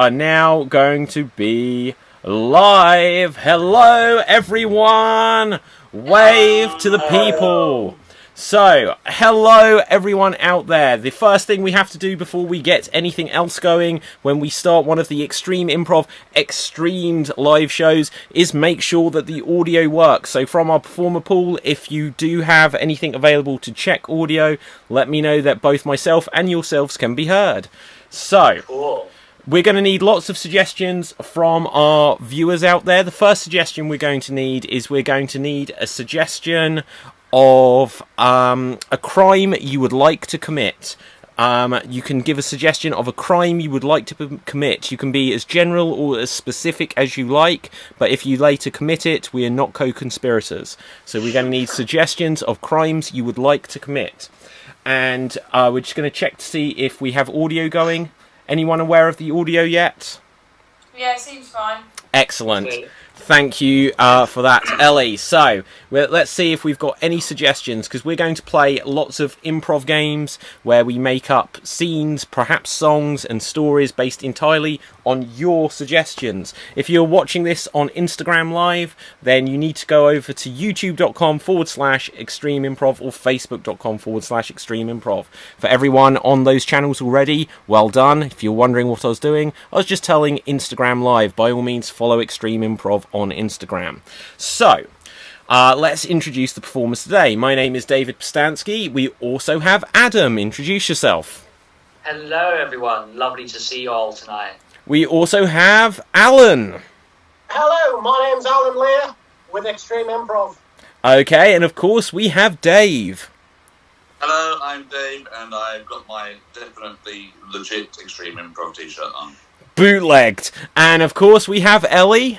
are now going to be live. Hello, everyone. Wave to the people. So, hello everyone out there. The first thing we have to do before we get anything else going when we start one of the Extreme Improv XStreamed live shows is make sure that the audio works. So from our performer pool, if you do have anything available to check audio, let me know that both myself and yourselves can be heard. So, cool. We're going to need lots of suggestions from our viewers out there. The first suggestion we're going to need is a suggestion of a crime you would like to commit. You can give a suggestion of a crime you would like to commit. You can be as general or as specific as you like, but if you later commit it, we are not co-conspirators. So we're going to need suggestions of crimes you would like to commit. And we're just going to check to see if we have audio going. Anyone aware of the audio yet? Yeah, it seems fine. Excellent. Okay. Thank you for that, Ellie. So, let's see if we've got any suggestions, because we're going to play lots of improv games where we make up scenes, perhaps songs and stories based entirely on your suggestions. If you're watching this on Instagram Live, then you need to go over to youtube.com/Extreme Improv or facebook.com/Extreme Improv. For everyone on those channels already, well done. If you're wondering what I was doing, I was just telling Instagram Live, by all means follow Extreme Improv on Instagram. So, let's introduce the performers today. My name is David Postansky. We also have Adam. Introduce yourself. Hello everyone, lovely to see you all tonight. We also have Alan. Hello, my name's Alan Lear with Extreme Improv. Okay, and of course we have Dave. Hello, I'm Dave, and I've got my definitely legit Extreme Improv t-shirt on. Bootlegged. And of course we have Ellie.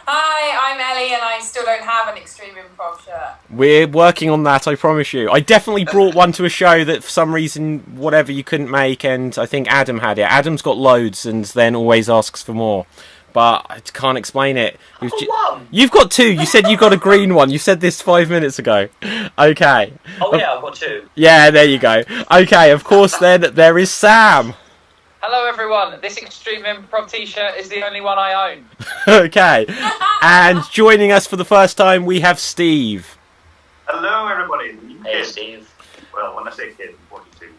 Hi, I'm Ellie, and I still don't have an Extreme Improv shirt. We're working on that, I promise you. I definitely brought one to a show that for some reason, whatever, you couldn't make, and I think Adam had it. Adam's got loads and then always asks for more. But I can't explain it. You've got two. You said you got a green one. You said this 5 minutes ago. Okay. Oh yeah, I've got two. Yeah, there you go. Okay, of course then there is Sam. Hello everyone, this Extreme Improv t-shirt is the only one I own. Okay, and joining us for the first time we have Steve. Hello everybody. Hey Steve. Well, when I say kid, what you do.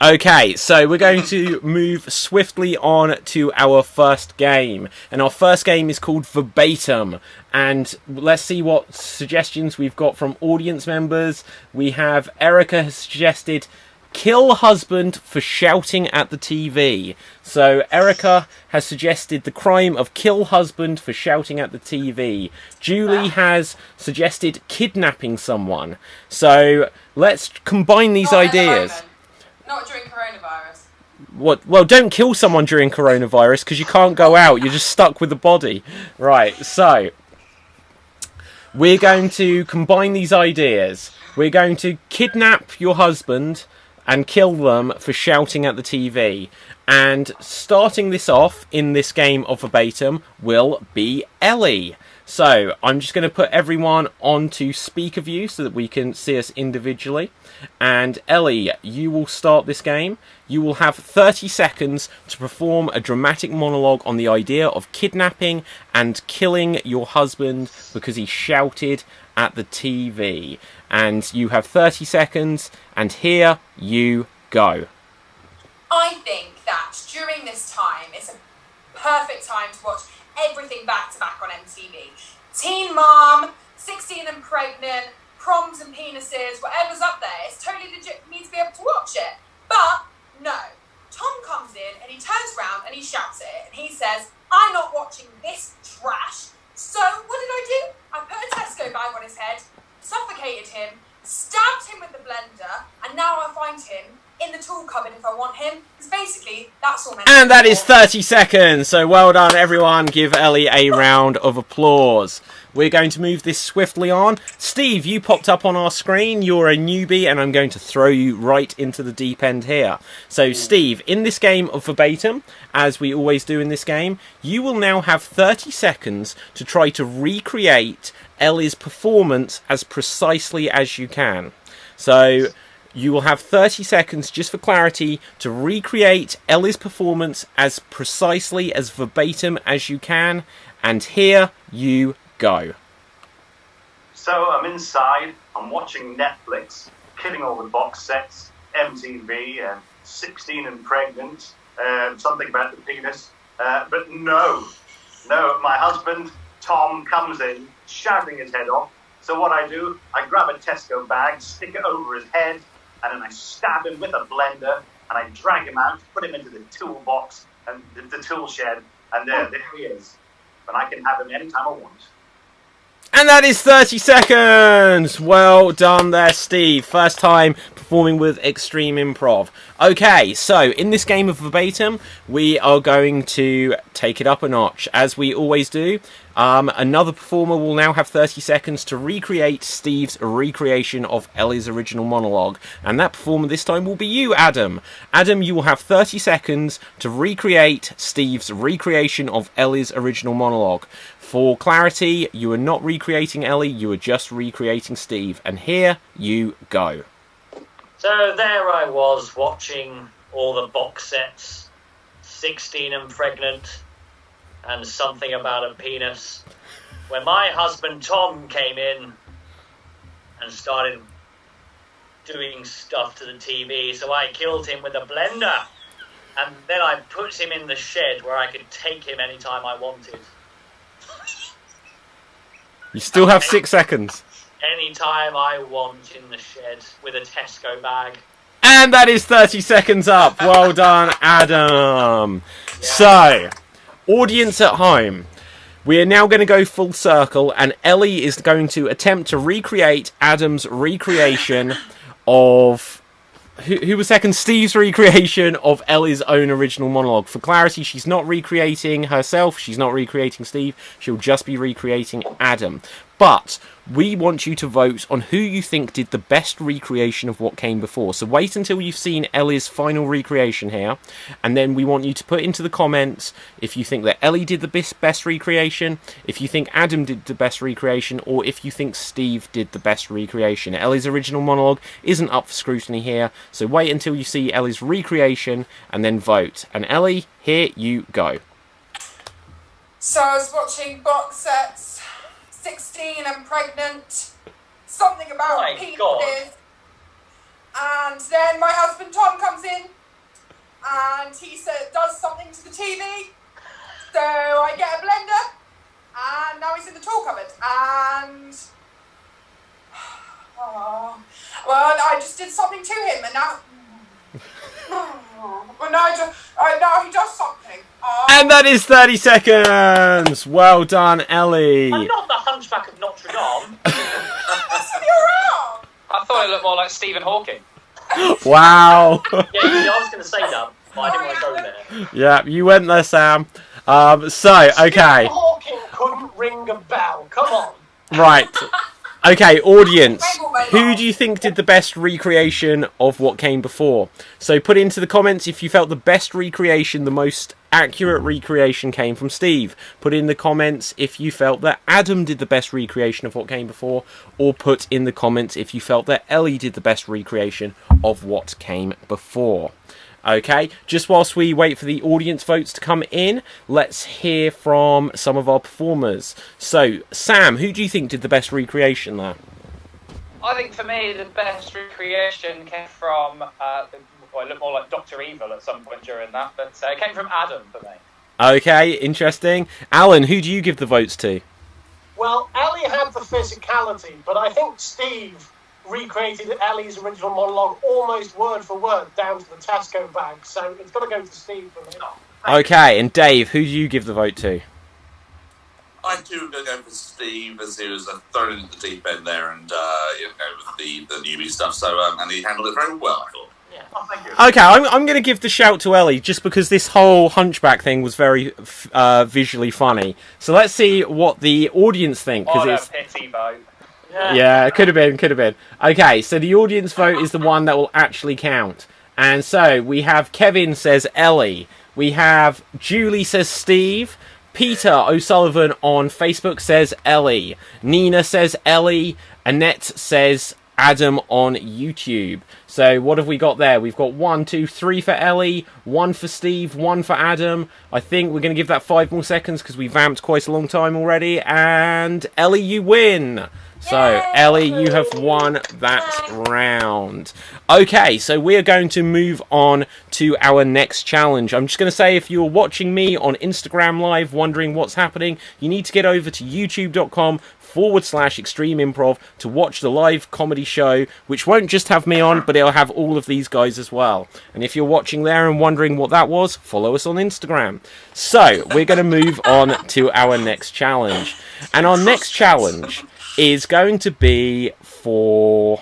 Okay, so we're going to move swiftly on to our first game. And our first game is called Verbatim. And let's see what suggestions we've got from audience members. We have Erica has suggested kill husband for shouting at the TV. So Erica has suggested the crime of kill husband for shouting at the TV. Julie has suggested kidnapping someone. So let's combine these ideas. Not during coronavirus. What? Well, don't kill someone during coronavirus because you can't go out. You're just stuck with the body. Right, so we're going to combine these ideas. We're going to kidnap your husband and kill them for shouting at the TV. And starting this off in this game of Verbatim will be Ellie. So I'm just going to put everyone onto speaker view so that we can see us individually. And Ellie, you will start this game. You will have 30 seconds to perform a dramatic monologue on the idea of kidnapping and killing your husband because he shouted at the TV. And you have 30 seconds, and here you go. I think that during this time, it's a perfect time to watch everything back to back on MTV. Teen Mom, 16 and Pregnant, Proms and Penises, whatever's up there. It's totally legit for me to be able to watch it. But, no. Tom comes in, and he turns around, and he shouts at it, and he says, I'm not watching this trash. So, what did I do? I put a Tesco bag on his head, suffocated him, stabbed him with the blender, and now I find him in the tool cupboard if I want him. Because basically, that's all meant to be. And that is 30 seconds. So well done, everyone. Give Ellie a round of applause. We're going to move this swiftly on. Steve, you popped up on our screen. You're a newbie, and I'm going to throw you right into the deep end here. So, Steve, in this game of Verbatim, as we always do in this game, you will now have 30 seconds to try to recreate Ellie's performance as precisely as you can. So, You will have 30 seconds, just for clarity, to recreate Ellie's performance as precisely, as verbatim as you can. And here you go. So I'm inside, I'm watching Netflix, killing all the box sets, MTV, 16 and Pregnant, something about the penis. But no, my husband, Tom, comes in, shouting his head off. So what I do, I grab a Tesco bag, stick it over his head, and then I stab him with a blender, and I drag him out, put him into the toolbox, and the tool shed, and there he is. And I can have him anytime I want. And that is 30 seconds! Well done there, Steve. First time performing with Extreme Improv. Okay, so in this game of verbatim, we are going to take it up a notch, as we always do. Another performer will now have 30 seconds to recreate Steve's recreation of Ellie's original monologue. And that performer this time will be you, Adam. Adam, you will have 30 seconds to recreate Steve's recreation of Ellie's original monologue. For clarity, you are not recreating Ellie, you are just recreating Steve. And here you go. So there I was watching all the box sets, 16 and Pregnant, and something about a penis, when my husband Tom came in and started doing stuff to the TV, so I killed him with a blender, and then I put him in the shed where I could take him anytime I wanted. You still have 6 seconds. Anytime I want in the shed with a Tesco bag. And that is 30 seconds up. Well done, Adam. Yeah. So, audience at home, we are now going to go full circle, and Ellie is going to attempt to recreate Adam's recreation of... Who was second? Steve's recreation of Ellie's own original monologue. For clarity, she's not recreating herself, she's not recreating Steve, she'll just be recreating Adam. But we want you to vote on who you think did the best recreation of what came before. So wait until you've seen Ellie's final recreation here, and then we want you to put into the comments if you think that Ellie did the best recreation, if you think Adam did the best recreation, or if you think Steve did the best recreation. Ellie's original monologue isn't up for scrutiny here, so wait until you see Ellie's recreation and then vote. And Ellie, here you go. So I was watching box sets, 16 and Pregnant, something about My penises, God. and then my husband Tom comes in, and he does something to the TV, so I get a blender, and now he's in the tool cupboard, and well, I just did something to him, and now now he does something. And that is 30 seconds! Well done, Ellie. I'm not the Hunchback of Notre Dame. You're wrong. I thought it looked more like Stephen Hawking. Wow. Yeah, I was going to say that, but I didn't want to go there. Yeah, you went there, Sam. So, okay. Hawking couldn't ring a bell. Come on. Right. Okay, audience, who do you think did the best recreation of what came before? So put into the comments if you felt the best recreation, the most accurate recreation came from Steve. Put in the comments if you felt that Adam did the best recreation of what came before, or put in the comments if you felt that Ellie did the best recreation of what came before. Okay, just whilst we wait for the audience votes to come in, let's hear from some of our performers. So, Sam, who do you think did the best recreation there? I think for me the best recreation came from, it looked more like Dr. Evil at some point during that, but it came from Adam for me. Okay, interesting. Alan, who do you give the votes to? Well, Ellie had the physicality, but I think Steve recreated Ellie's original monologue almost word for word down to the Tesco bag, so it's got to go to Steve for me. Okay, and Dave, who do you give the vote to? I do go for Steve, as he was thrown into the deep end there, and with the newbie stuff. So and he handled it very well, I thought. Yeah. Oh, thank you. Okay, I'm going to give the shout to Ellie, just because this whole Hunchback thing was very visually funny. So let's see what the audience think. What a It's pity vote. Yeah, it could have been. Okay, so the audience vote is the one that will actually count. And so we have Kevin says Ellie. We have Julie says Steve. Peter O'Sullivan on Facebook says Ellie. Nina says Ellie. Annette says Adam on YouTube. So what have we got there? We've got 1, 2, 3 for Ellie, 1 for Steve, 1 for Adam. I think we're going to give that 5 more seconds because we vamped quite a long time already. And Ellie, you win. So, Ellie, you have won that round. Okay, so we are going to move on to our next challenge. I'm just going to say, if you're watching me on Instagram Live wondering what's happening, you need to get over to youtube.com/extreme improv to watch the live comedy show, which won't just have me on, but it'll have all of these guys as well. And if you're watching there and wondering what that was, follow us on Instagram. So, we're going to move on to our next challenge. And our next challenge is going to be for...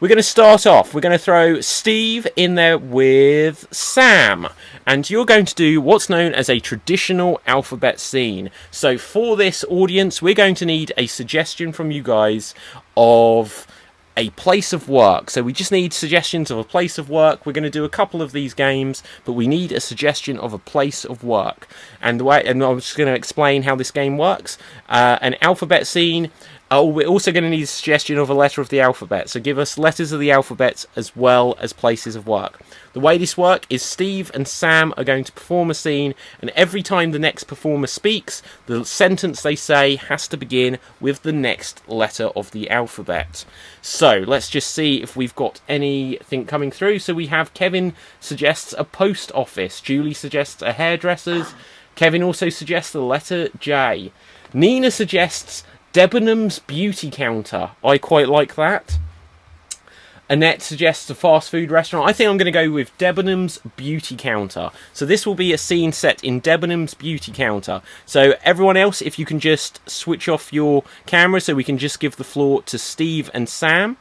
We're going to start off. We're going to throw Steve in there with Sam. And you're going to do what's known as a traditional alphabet scene. So for this audience, we're going to need a suggestion from you guys of a place of work. So we just need suggestions of a place of work. We're going to do a couple of these games, but we need a suggestion of a place of work. And I'm just going to explain how this game works. An alphabet scene. We're also going to need a suggestion of a letter of the alphabet. So give us letters of the alphabet as well as places of work. The way this works is Steve and Sam are going to perform a scene, and every time the next performer speaks, the sentence they say has to begin with the next letter of the alphabet. So let's just see if we've got anything coming through. So we have Kevin suggests a post office. Julie suggests a hairdresser's. Kevin also suggests the letter J. Nina suggests Debenham's beauty counter. I quite like that. Annette suggests a fast food restaurant. I think I'm going to go with Debenham's beauty counter. So this will be a scene set in Debenham's beauty counter. So everyone else, if you can just switch off your camera so we can just give the floor to Steve and Sam.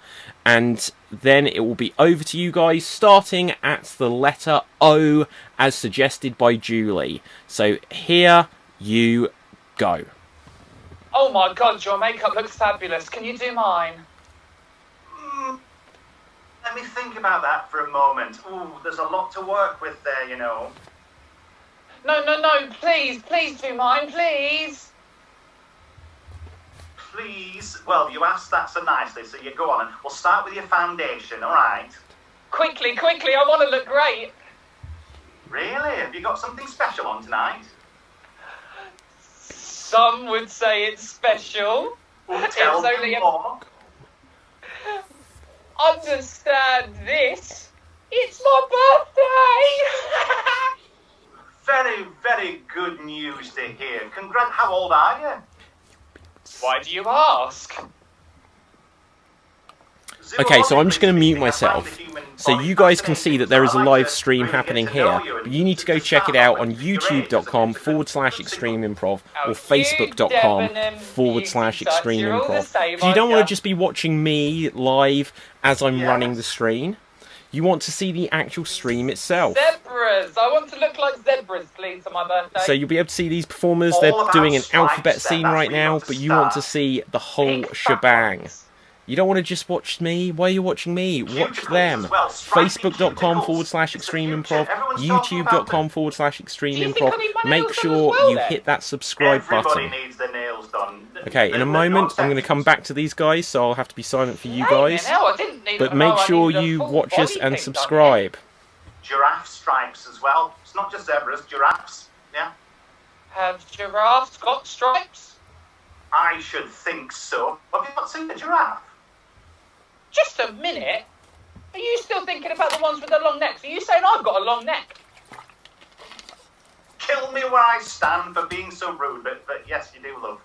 And then it will be over to you guys, starting at the letter O as suggested by Julie. So here you go. Oh my god, your makeup looks fabulous. Can you do mine? Let me think about that for a moment. Ooh, there's a lot to work with there, you know. No, please do mine, please. Please? Well, you asked that so nicely, so you go on. And we'll start with your foundation, all right? Quickly, I want to look great. Really? Have you got something special on tonight? Some would say it's special. Well, tell It's only me a... more. Understand this. It's my birthday. Very, very good news to hear. Congrats. How old are you? Why do you ask? Okay, so I'm just going to mute myself so you guys can see that there is a live stream happening here. But you need to go check it out on youtube.com/extreme improv or facebook.com/extreme improv. Because you don't want to just be watching me live as I'm running the stream. You want to see the actual stream itself. Zebras! I want to look like zebras, please, on my birthday. So you'll be able to see these performers. They're doing an alphabet scene right now, but you want to see the whole shebang. You don't want to just watch me. Why are you watching me? Watch them. Facebook.com/extreme improv, YouTube.com/extreme improv. Make sure you hit that subscribe button. Needs their nails done. Okay, in a moment I'm going to come back to these guys, so I'll have to be silent for you guys. But make sure you watch us and subscribe. Giraffe stripes as well. It's not just zebras, giraffes. Yeah? Have giraffes got stripes? I should think so. Have you not seen a giraffe? Just a minute. Are you still thinking about the ones with the long necks? Are you saying I've got a long neck? Kill me where I stand for being so rude, but yes, you do, love.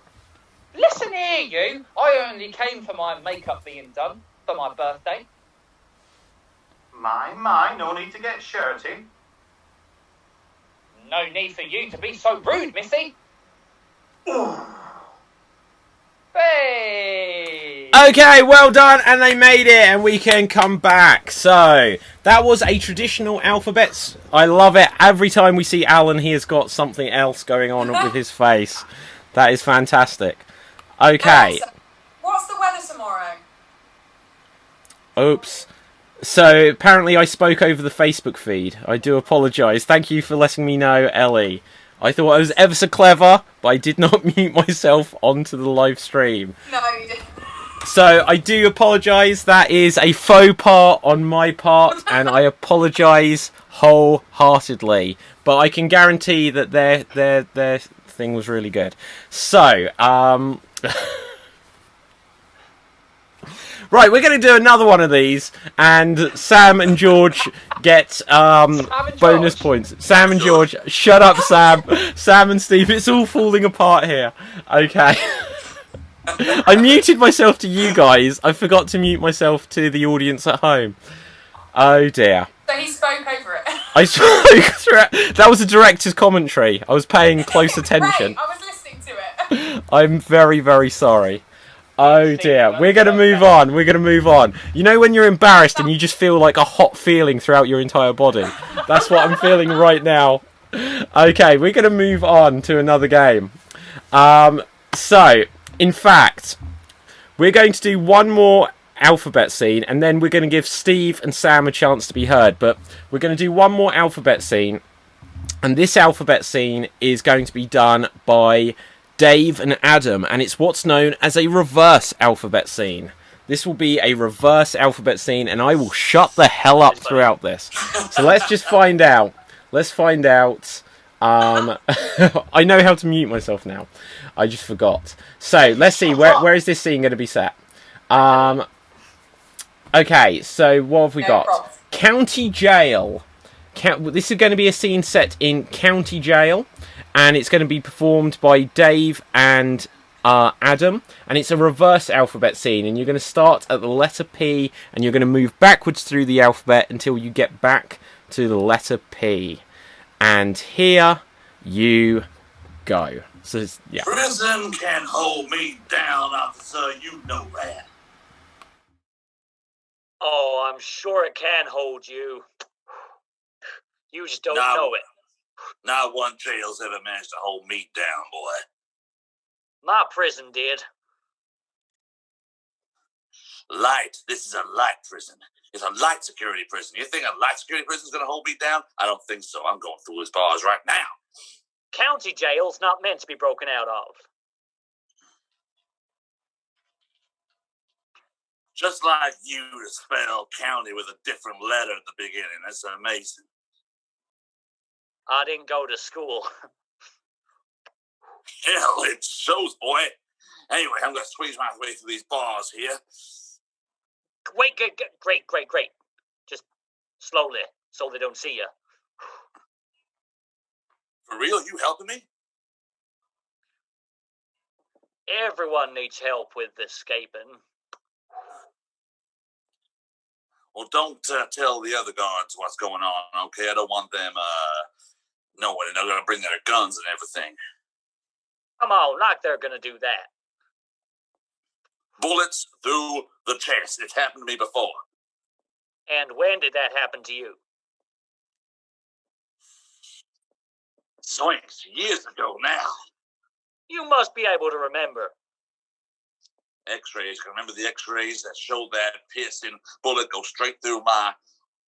Listen here, you. I only came for my makeup being done for my birthday. My, no need to get shirty. No need for you to be so rude, missy. Ooh. Hey! Okay, well done, and they made it, and we can come back. So, that was a traditional alphabet. I love it. Every time we see Alan, he has got something else going on with his face. That is fantastic. Okay. What's the weather tomorrow? Oops. So, apparently I spoke over the Facebook feed. I do apologise. Thank you for letting me know, Ellie. I thought I was ever so clever, but I did not mute myself onto the live stream. No, you didn't. So I do apologise. That is a faux pas on my part, and I apologise wholeheartedly. But I can guarantee that their thing was really good. So, right, we're going to do another one of these, and Sam and George get bonus points. Sam and George, shut up, Sam. Sam and Steve, it's all falling apart here. Okay. I muted myself to you guys. I forgot to mute myself to the audience at home. Oh dear. So he spoke over it. I spoke through it. That was a director's commentary. I was paying close attention. Right, I was listening to it. I'm very, very sorry. Oh dear. We're going to move on. We're going to move on. You know when you're embarrassed and you just feel like a hot feeling throughout your entire body? That's what I'm feeling right now. Okay, we're going to move on to another game. So, in fact, we're going to do one more alphabet scene, and then we're going to give Steve and Sam a chance to be heard. But we're going to do one more alphabet scene, and this alphabet scene is going to be done by Dave and Adam, and it's what's known as a reverse alphabet scene. This will be a reverse alphabet scene, and I will shut the hell up throughout this. So let's just find out. Let's find out. I know how to mute myself now. I just forgot. So let's see. Where is this scene going to be set? Okay, so what have we got? County Jail. This is going to be a scene set in County Jail, and it's going to be performed by Dave and Adam, and it's a reverse alphabet scene, and you're going to start at the letter P, and you're going to move backwards through the alphabet until you get back to the letter P. And here you go. So, yeah. Prison can hold me down, officer. You know that. Oh, I'm sure it can hold you. You just don't know it. Not one jail's ever managed to hold me down, boy. My prison did. Light. This is a light prison. It's a light security prison. You think a light security prison is going to hold me down? I don't think so. I'm going through his bars right now. County jail's not meant to be broken out of. Just like you to spell county with a different letter at the beginning. That's amazing. I didn't go to school. Hell, it shows, boy. Anyway, I'm going to squeeze my way through these bars here. Wait, great. Just slowly, so they don't see you. For real? You helping me? Everyone needs help with escaping. Well, don't tell the other guards what's going on, okay? I don't want them knowing. They're going to bring their guns and everything. Come on, like they're going to do that. Bullets through the chest. It's happened to me before. And when did that happen to you? Zoinks, years ago now. You must be able to remember. X-rays. Can remember the X-rays that showed that piercing bullet go straight through my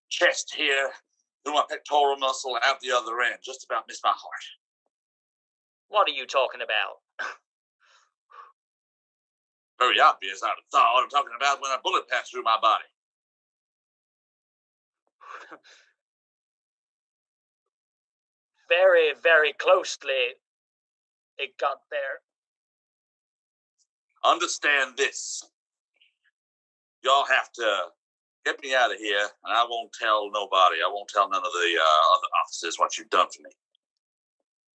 chest here, through my pectoral muscle, out the other end. Just about missed my heart. What are you talking about? Very obvious, I'd have thought. I'm talking about when a bullet passed through my body. Very, very closely it got there. Understand this. Y'all have to get me out of here, and I won't tell nobody. I won't tell none of the other officers what you've done for me.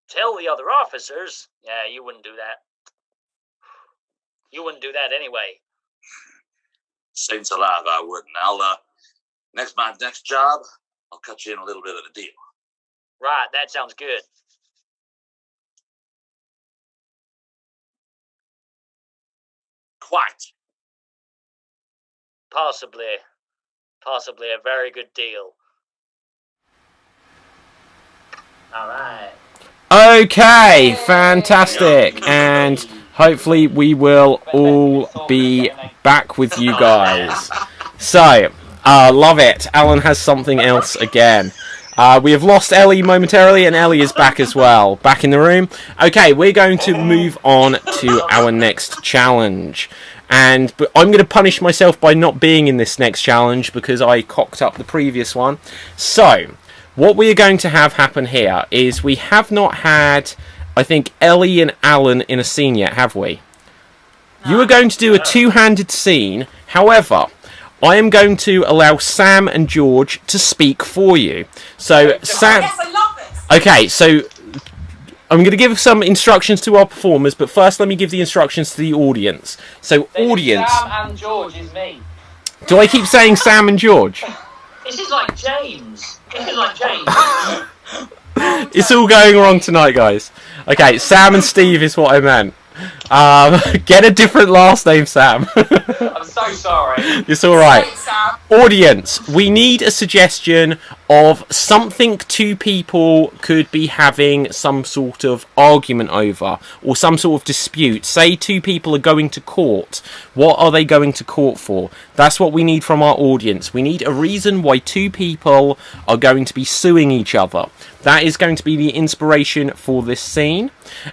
Tell the other officers? Yeah, you wouldn't do that. You wouldn't do that anyway. Saints alive, I wouldn't. My next job, I'll cut you in a little bit of a deal. Right, that sounds good. Quite. Possibly a very good deal. All right. Okay, fantastic. And hopefully we will all be back with you guys. So, love it. Alan has something else again. We have lost Ellie momentarily, and Ellie is back as well. Back in the room. Okay, we're going to move on to our next challenge. but I'm going to punish myself by not being in this next challenge because I cocked up the previous one. So, what we are going to have happen here is we have not had, I think, Ellie and Alan in a scene yet, have we? You are going to do a two-handed scene. However, I am going to allow Sam and George to speak for you. So, Sam... Yes, I love this. Okay, so I'm going to give some instructions to our performers, but first let me give the instructions to the audience. So, audience... Sam and George is me. Do I keep saying Sam and George? This is like James. It's all going wrong tonight, guys. Okay, Sam and Steve is what I meant. Get a different last name, Sam. I'm so sorry. It's alright. Thanks, Sam. Audience, we need a suggestion of something two people could be having some sort of argument over, or some sort of dispute. Say two people are going to court. What are they going to court for? That's what we need from our audience. We need a reason why two people are going to be suing each other. That is going to be the inspiration for this scene,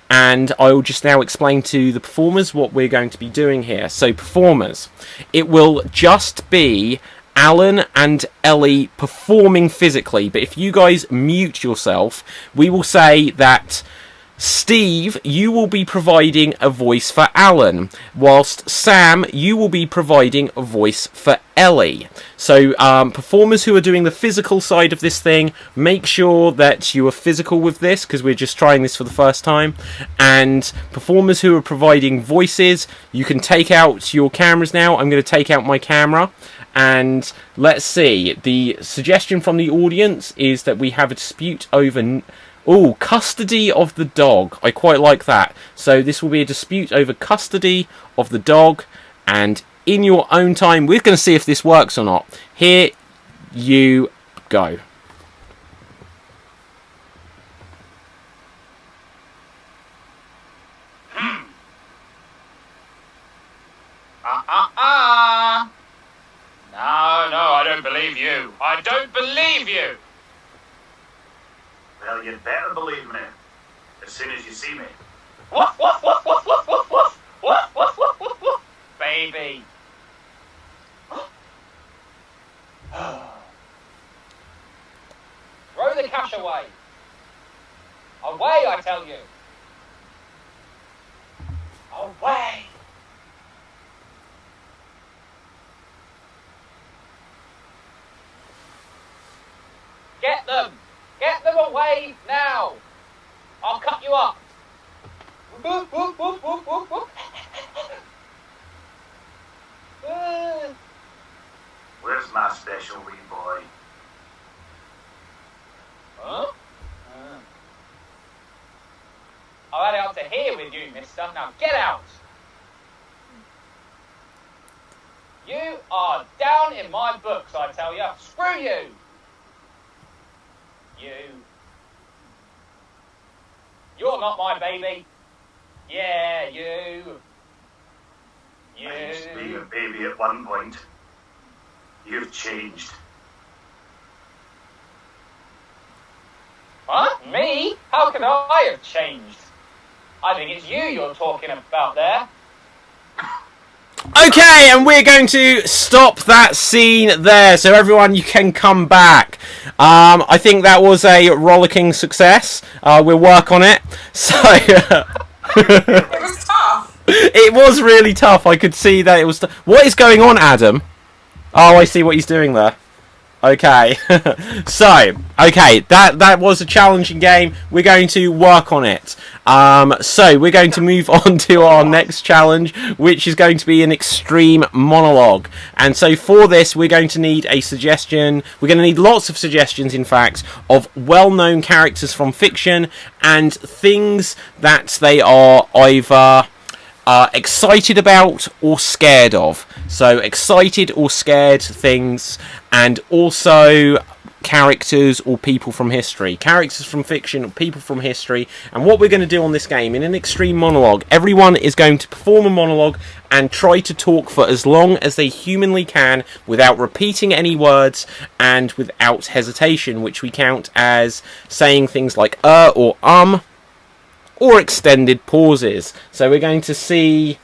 and I will just now explain to the performers what we're going to be doing here. So, performers, it will just be Alan and Ellie performing physically, but if you guys mute yourself, we will say that Steve, you will be providing a voice for Alan, whilst Sam, you will be providing a voice for Ellie. So, performers who are doing the physical side of this thing, make sure that you are physical with this, because we're just trying this for the first time. And performers who are providing voices, you can take out your cameras now. I'm going to take out my camera. And let's see, the suggestion from the audience is that we have a dispute over... Oh, custody of the dog. I quite like that. So this will be a dispute over custody of the dog. And in your own time, we're going to see if this works or not. Here you go. No, I don't believe you. I don't believe you. Well, you'd better believe me as soon as you see me. Woof, baby. Throw the cash away. Away, I tell you. Away. Get them! Get them away now! I'll cut you up! Woof, woof, woof, woof, woof, woof. Where's my special wee boy? Huh? I've had it up to here with you, mister. Now get out! You are down in my books, I tell you. Screw you! You're not my baby. Yeah, you. I used to be a baby at one point. You've changed. Huh? Me? How can I have changed? I think it's you you're talking about there. Okay, and we're going to stop that scene there. So everyone, you can come back. I think that was a rollicking success. We'll work on it. So It was tough. it was really tough. I could see that it was... What is going on, Adam? Oh, I see what he's doing there. Okay. So, okay, that was a challenging game. We're going to work on it. So, we're going to move on to our next challenge, which is going to be an extreme monologue. And so, for this, we're going to need a suggestion. We're going to need lots of suggestions, in fact, of well-known characters from fiction and things that they are either... excited about or scared of. So excited or scared things, and also characters or people from history. Characters from fiction or people from history. And what we're going to do on this game, in an extreme monologue, everyone is going to perform a monologue and try to talk for as long as they humanly can without repeating any words and without hesitation, which we count as saying things like or extended pauses. So we're going to see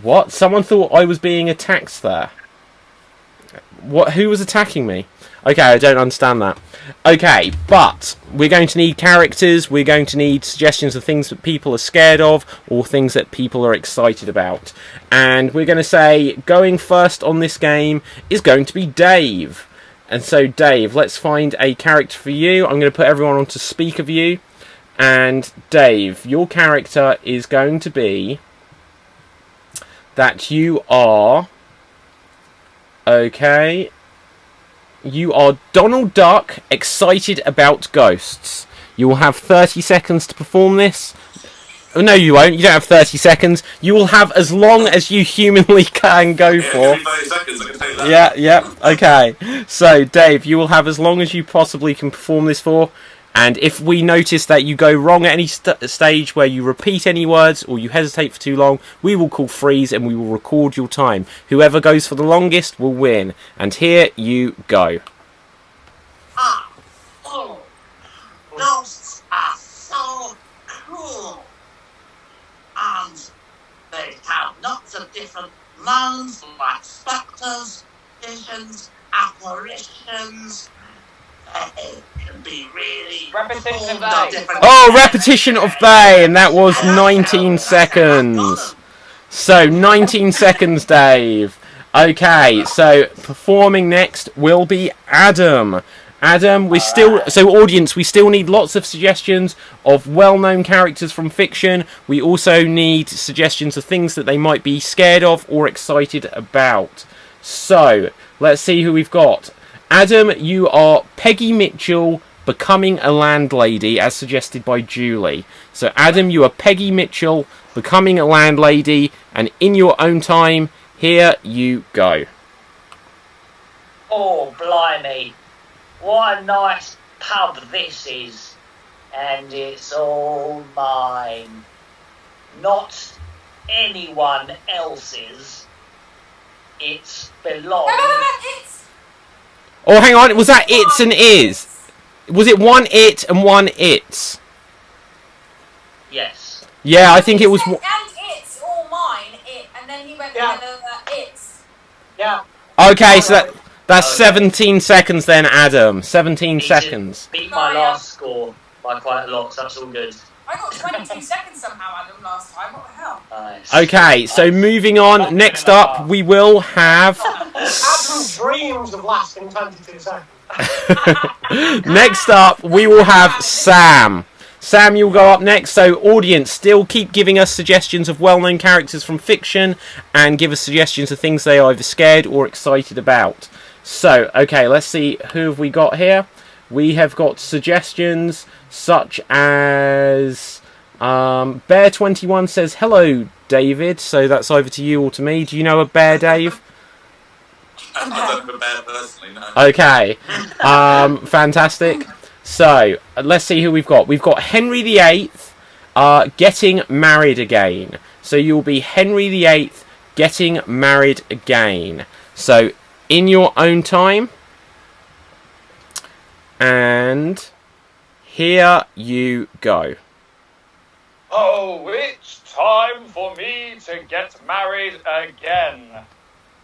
What? Someone thought I was being attacked there. What? Who was attacking me? Okay, I don't understand that. Okay, but we're going to need characters, we're going to need suggestions of things that people are scared of, or things that people are excited about. And we're going to say, going first on this game is going to be Dave. And so, Dave, let's find a character for you. I'm going to put everyone onto speaker view. And, Dave, your character is going to be that you are... Okay... You are Donald Duck, excited about ghosts. You will have 30 seconds to perform this. Oh, no, you won't. You don't have 30 seconds. You will have as long as you humanly can go for. 30 seconds, I can tell you that. Yeah, okay. So, Dave, you will have as long as you possibly can perform this for. And if we notice that you go wrong at any stage where you repeat any words or you hesitate for too long, we will call freeze and we will record your time. Whoever goes for the longest will win. And here you go. Ghosts are so cool. And they have lots of different nouns like spectres, visions, apparitions. It can be really Repetition of performed on they. different Oh, repetition of they, and that was 19 seconds. So, 19 seconds, Dave. Okay, so performing next will be Adam. Adam, we still... So, audience, we still need lots of suggestions of well-known characters from fiction. We also need suggestions of things that they might be scared of or excited about. So, let's see who we've got. Adam, you are Peggy Mitchell becoming a landlady, as suggested by Julie. So, Adam, you are Peggy Mitchell becoming a landlady, and in your own time, here you go. Oh, blimey. What a nice pub this is. And it's all mine. Not anyone else's. It belongs... It's... Oh, hang on, was that it's and is? Was it one it and one it's? Yes. Yeah, I think it was... And it's all mine, it, and then he went Yeah. with another it's. Yeah. Okay, so that's 17 seconds then, Adam. 17 seconds. Beat my last score by quite a lot, so that's all good. I got 22 seconds somehow, Adam, last time. What the hell? Nice. Okay, so moving on. Next up, we will have... Adam dreams of lasting 22 seconds. Next up, we will have Sam. Sam, you'll go up next. So, audience, still keep giving us suggestions of well-known characters from fiction and give us suggestions of things they are either scared or excited about. So, okay, let's see. Who have we got here? We have got suggestions such as... Bear21 says, hello, David. So, that's either to you or to me. Do you know a bear, Dave? I don't prepare personally, no. Okay, fantastic. So, let's see who we've got. We've got Henry VIII getting married again. So, you'll be Henry VIII getting married again. So, in your own time. And here you go. Oh, it's time for me to get married again.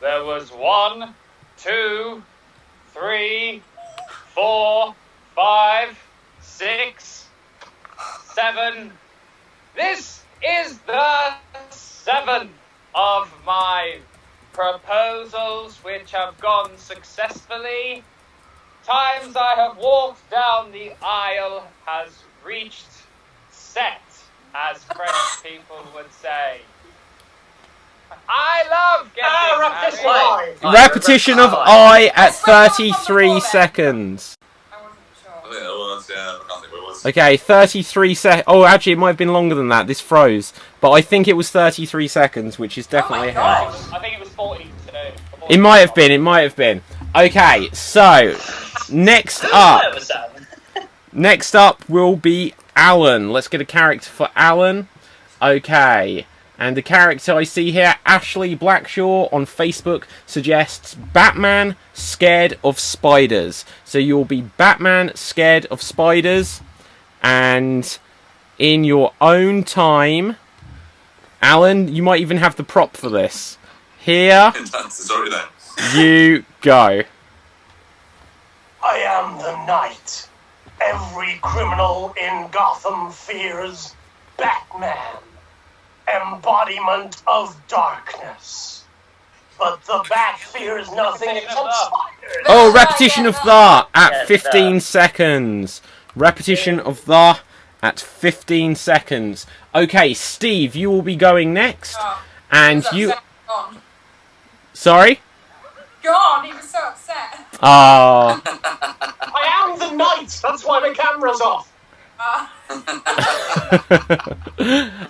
There was 1, 2, 3, 4, 5, 6, 7. This is the 7th of my proposals which have gone successfully. Times I have walked down the aisle has reached set, as French people would say. I love getting married. Repetition of I at 33 seconds. I wasn't sure. I think it was, yeah, I can't think what it was. Okay, 33 seconds. Oh, actually, it might have been longer than that. This froze. But I think it was 33 seconds, which is definitely Oh ahead. my God. I think it was 42. It might have been, it might have been. Okay, so, next up. Next up will be Alan. Let's get a character for Alan. Okay, and the character I see here, Ashley Blackshaw on Facebook, suggests Batman scared of spiders. So you'll be Batman scared of spiders, and in your own time, Alan, you might even have the prop for this. Here Sorry then. you go. I am the night. Every criminal in Gotham fears Batman, embodiment of darkness. But the Bat fears nothing except spiders. Oh, repetition of the at 15 seconds. Repetition of the at 15 seconds. Okay, Steve, you will be going next. And you... Gone. Sorry? Gone. He was so upset. Ah. I am the night. That's why the camera's off.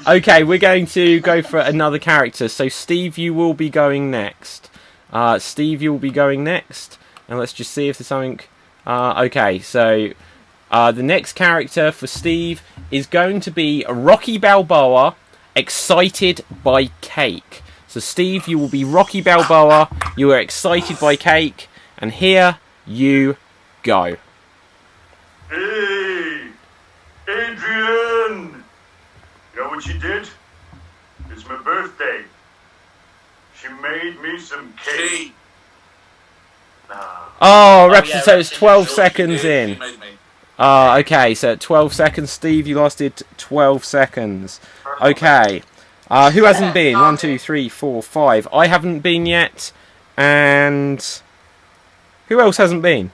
Okay, we're going to go for another character. So, Steve, you will be going next. Steve, you will be going next. And let's just see if there's something... okay, so... the next character for Steve is going to be Rocky Balboa, excited by cake. So, Steve, you will be Rocky Balboa. You are excited by cake. And here you go. Hey, Adrian! You know what she did? It's my birthday. She made me some cake. Oh, yeah, so it's 12 George, seconds in. Made me. Okay, so at 12 seconds, Steve, you lasted 12 seconds. Okay. Who hasn't been? 1, 2, 3, 4, 5. I haven't been yet. And... who else hasn't been?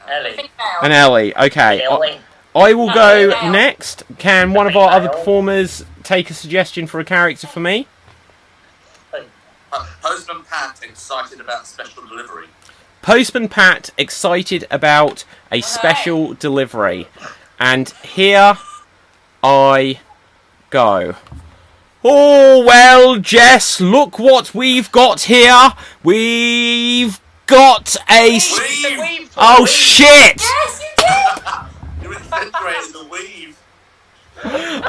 Ellie. And Ellie. Okay. Ellie. I will go next. Can one of our other performers take a suggestion for a character for me? Postman Pat excited about special delivery. Postman Pat excited about a special delivery. And here I go. Oh, well, Jess, look what we've got here. We've got a... Weave! Oh, shit! Yes, you did. You incorporated the weave.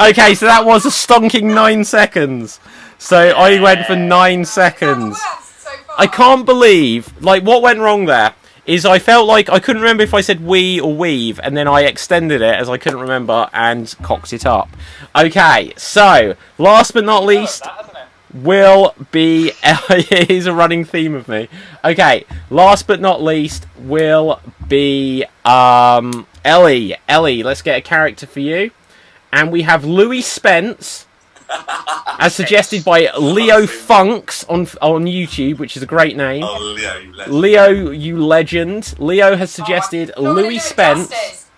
Okay, so that was a stonking 9 seconds. So I went for 9 seconds. So far. I can't believe, like, what went wrong there is I felt like I couldn't remember if I said we or weave, and then I extended it as I couldn't remember and cocked it up. Okay, so, last but not least will be... it is a running theme of me. Okay, last but not least will be Ellie. Ellie, let's get a character for you. And we have Louis Spence, as suggested by Leo Funks on YouTube, which is a great name. Oh, Leo, you legend. Leo, you legend. Leo has suggested Not gonna do Louis it Spence, justice.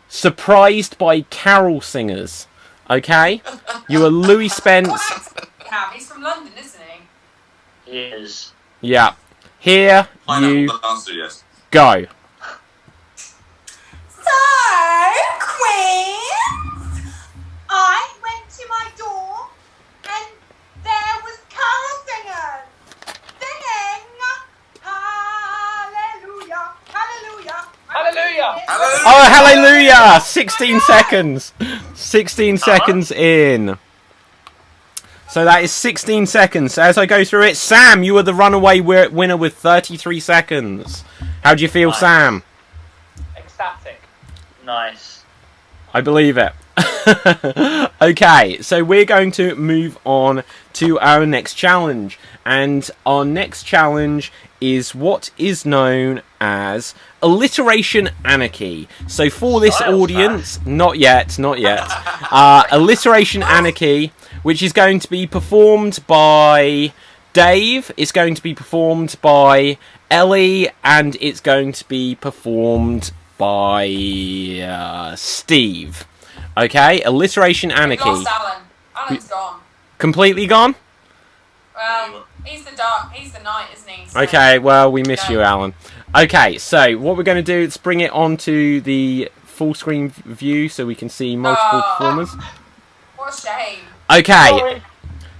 surprised by carol singers. Okay? You are Louis Spence. He's from London, isn't he? He is. Yeah. Here you Pineapple answer, yes. go. So, Queen, I went to my door and there was carol singers singing Hallelujah, Hallelujah, Hallelujah. Hallelujah! Oh, hallelujah! 16 seconds. 16 seconds in. So that is 16 seconds. As I go through it, Sam, you are the runaway winner with 33 seconds. How do you feel, Nice. Sam? Ecstatic. Nice. I believe it. Okay, so we're going to move on to our next challenge. And our next challenge is what is known as alliteration anarchy. So for this Style audience, not yet. Alliteration anarchy, which is going to be performed by Dave, it's going to be performed by Ellie, and it's going to be performed by Steve. Okay, alliteration We anarchy. lost Alan. Alan's gone. Completely gone? Well, he's the night, isn't he? So- Okay, well, we miss you, Alan. Okay, so what we're going to do is bring it onto the full screen view so we can see multiple performers. What a shame. Okay, Sorry.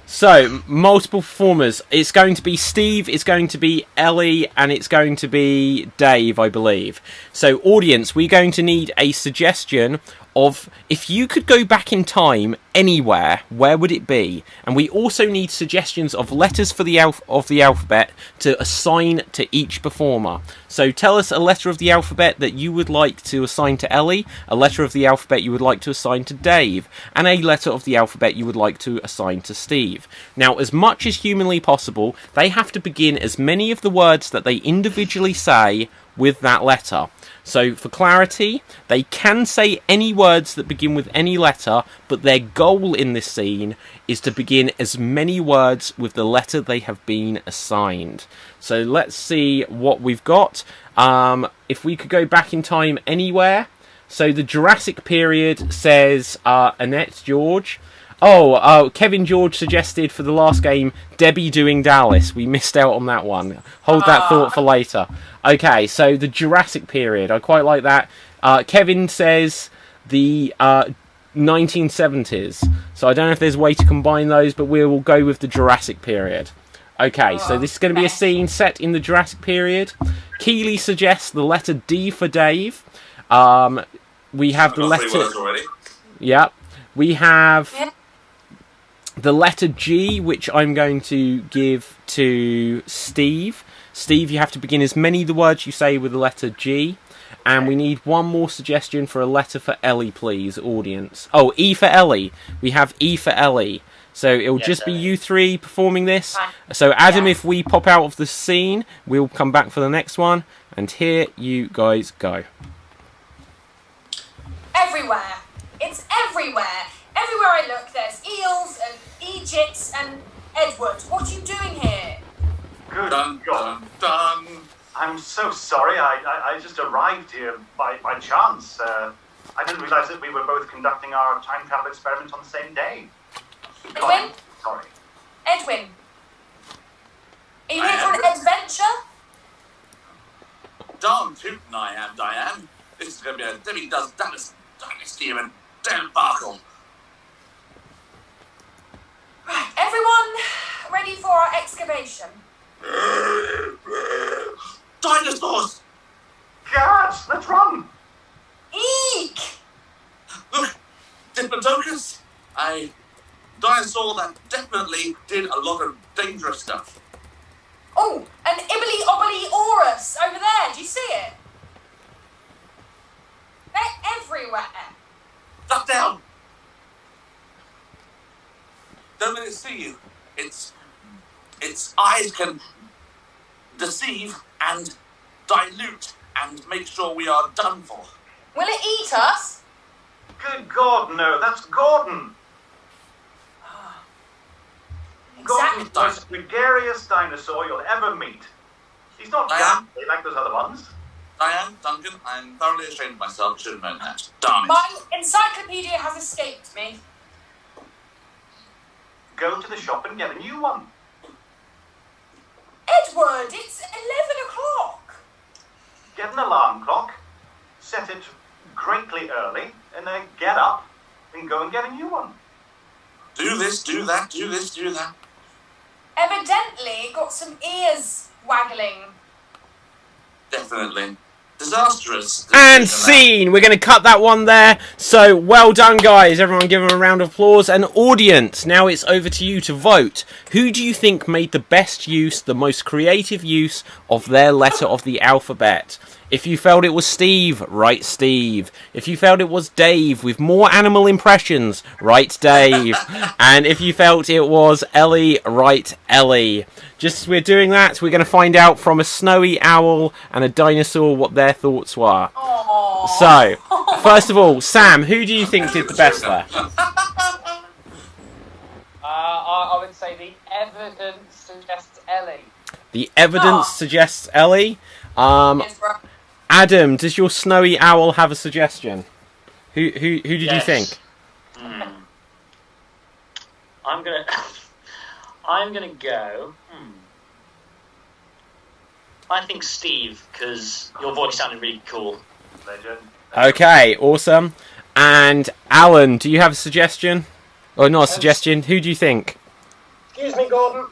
so multiple performers. It's going to be Steve, it's going to be Ellie, and it's going to be Dave, I believe. So, audience, we're going to need a suggestion of if you could go back in time anywhere, where would it be? And we also need suggestions of letters for the alphabet to assign to each performer. So tell us a letter of the alphabet that you would like to assign to Ellie, a letter of the alphabet you would like to assign to Dave, and a letter of the alphabet you would like to assign to Steve. Now, as much as humanly possible, they have to begin as many of the words that they individually say with that letter. So for clarity, they can say any words that begin with any letter, but their goal in this scene is to begin as many words with the letter they have been assigned. So let's see what we've got. If we could go back in time anywhere. So the Jurassic period says Annette George. Kevin George suggested for the last game Debbie doing Dallas. We missed out on that one. Hold that thought for later. Okay, so the Jurassic period. I quite like that. Kevin says the 1970s. So I don't know if there's a way to combine those, but we will go with the Jurassic period. Okay, so this is going to be a scene set in the Jurassic period. Keeley suggests the letter D for Dave. We have the letter... Yep. We have... the letter G, which I'm going to give to Steve. Steve, you have to begin as many of the words you say with the letter G. And we need one more suggestion for a letter for Ellie, please, audience. Oh, E for Ellie. We have E for Ellie. So it'll just be you three performing this. So Adam, if we pop out of the scene, we'll come back for the next one. And here you guys go. Everywhere. It's everywhere. Everywhere I look, there's eels and Egypts and Edward. What are you doing here? Good Dun, God. dun, dun. I'm so sorry. I just arrived here by chance. I didn't realise that we were both conducting our time travel experiment on the same day. Edwin? Sorry. Edwin. Are you here for an adventure? Darn tootin' I am, Diane. This is going to be a Debbie Does Dallas dynasty of a damn Barkle. Right, everyone ready for our excavation? Dinosaurs! Guards, let's run! Eek! Look, Diplodocus. A dinosaur that definitely did a lot of dangerous stuff. Oh, an Ibbly Obbly Aurus over there. Do you see it? They're everywhere. Duck down! Don't let it see you. Its eyes can deceive and dilute and make sure we are done for. Will it eat us? Good God, no, that's Gordon. Exactly. Gordon's the most gregarious dinosaur you'll ever meet. He's not ghastly like those other ones. Diane, Duncan, I'm thoroughly ashamed of myself. Should have known that. Darn it. My encyclopedia has escaped me. Go to the shop and get a new one. Edward, it's 11 o'clock. Get an alarm clock, set it greatly early, and then get up and go and get a new one. Do this, do that, do this, do that. Evidently got some ears waggling. Definitely. Disastrous. And scene! We're going to cut that one there. So, well done, guys. Everyone give them a round of applause. And audience, now it's over to you to vote. Who do you think made the best use, the most creative use of their letter of the alphabet? If you felt it was Steve, write Steve. If you felt it was Dave with more animal impressions, write Dave. And if you felt it was Ellie, write Ellie. Just as we're doing that, we're going to find out from a snowy owl and a dinosaur what their thoughts were. Aww. So, first of all, Sam, who do you think did the best there? I would say the evidence suggests Ellie. The evidence suggests Ellie. Yes, bro. Adam, does your snowy owl have a suggestion? Who did you think? I'm gonna go. I think Steve, because your voice sounded really cool. Legend. Okay, awesome. And Alan, do you have a suggestion? Or not a suggestion, who do you think? Excuse me, Gordon.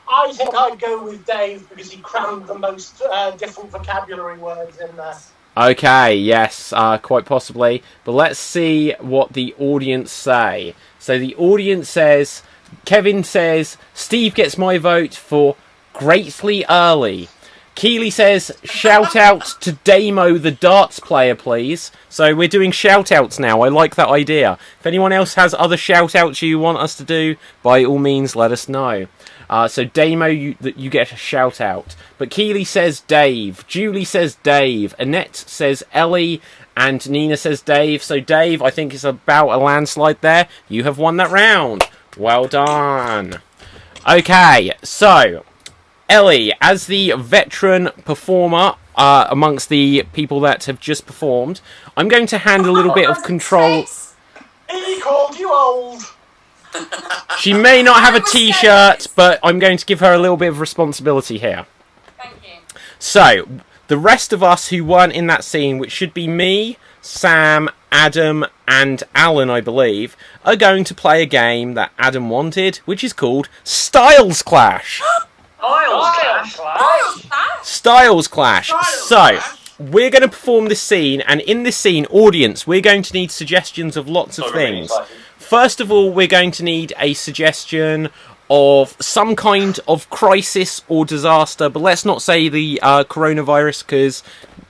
I think I'd go with Dave because he crammed the most different vocabulary words in there. Okay, yes, quite possibly. But let's see what the audience say. So the audience says, Kevin says, Steve gets my vote for greatly early. Keely says, shout out to Damo, the darts player, please. So we're doing shout outs now. I like that idea. If anyone else has other shout outs you want us to do, by all means, let us know. So Damo, you get a shout out. But Keely says Dave. Julie says Dave. Annette says Ellie. And Nina says Dave. So Dave, I think it's about a landslide there. You have won that round. Well done. Okay, so Ellie, as the veteran performer amongst the people that have just performed, I'm going to hand a little bit of control. He called you old. She may not have a t-shirt, but I'm going to give her a little bit of responsibility here. Thank you. So, the rest of us who weren't in that scene, which should be me, Sam, Adam, and Alan, I believe, are going to play a game that Adam wanted, which is called Styles Clash. Styles Clash. So, we're going to perform this scene, and in this scene, audience, we're going to need suggestions of lots of things. First of all, we're going to need a suggestion of some kind of crisis or disaster, but let's not say the coronavirus, because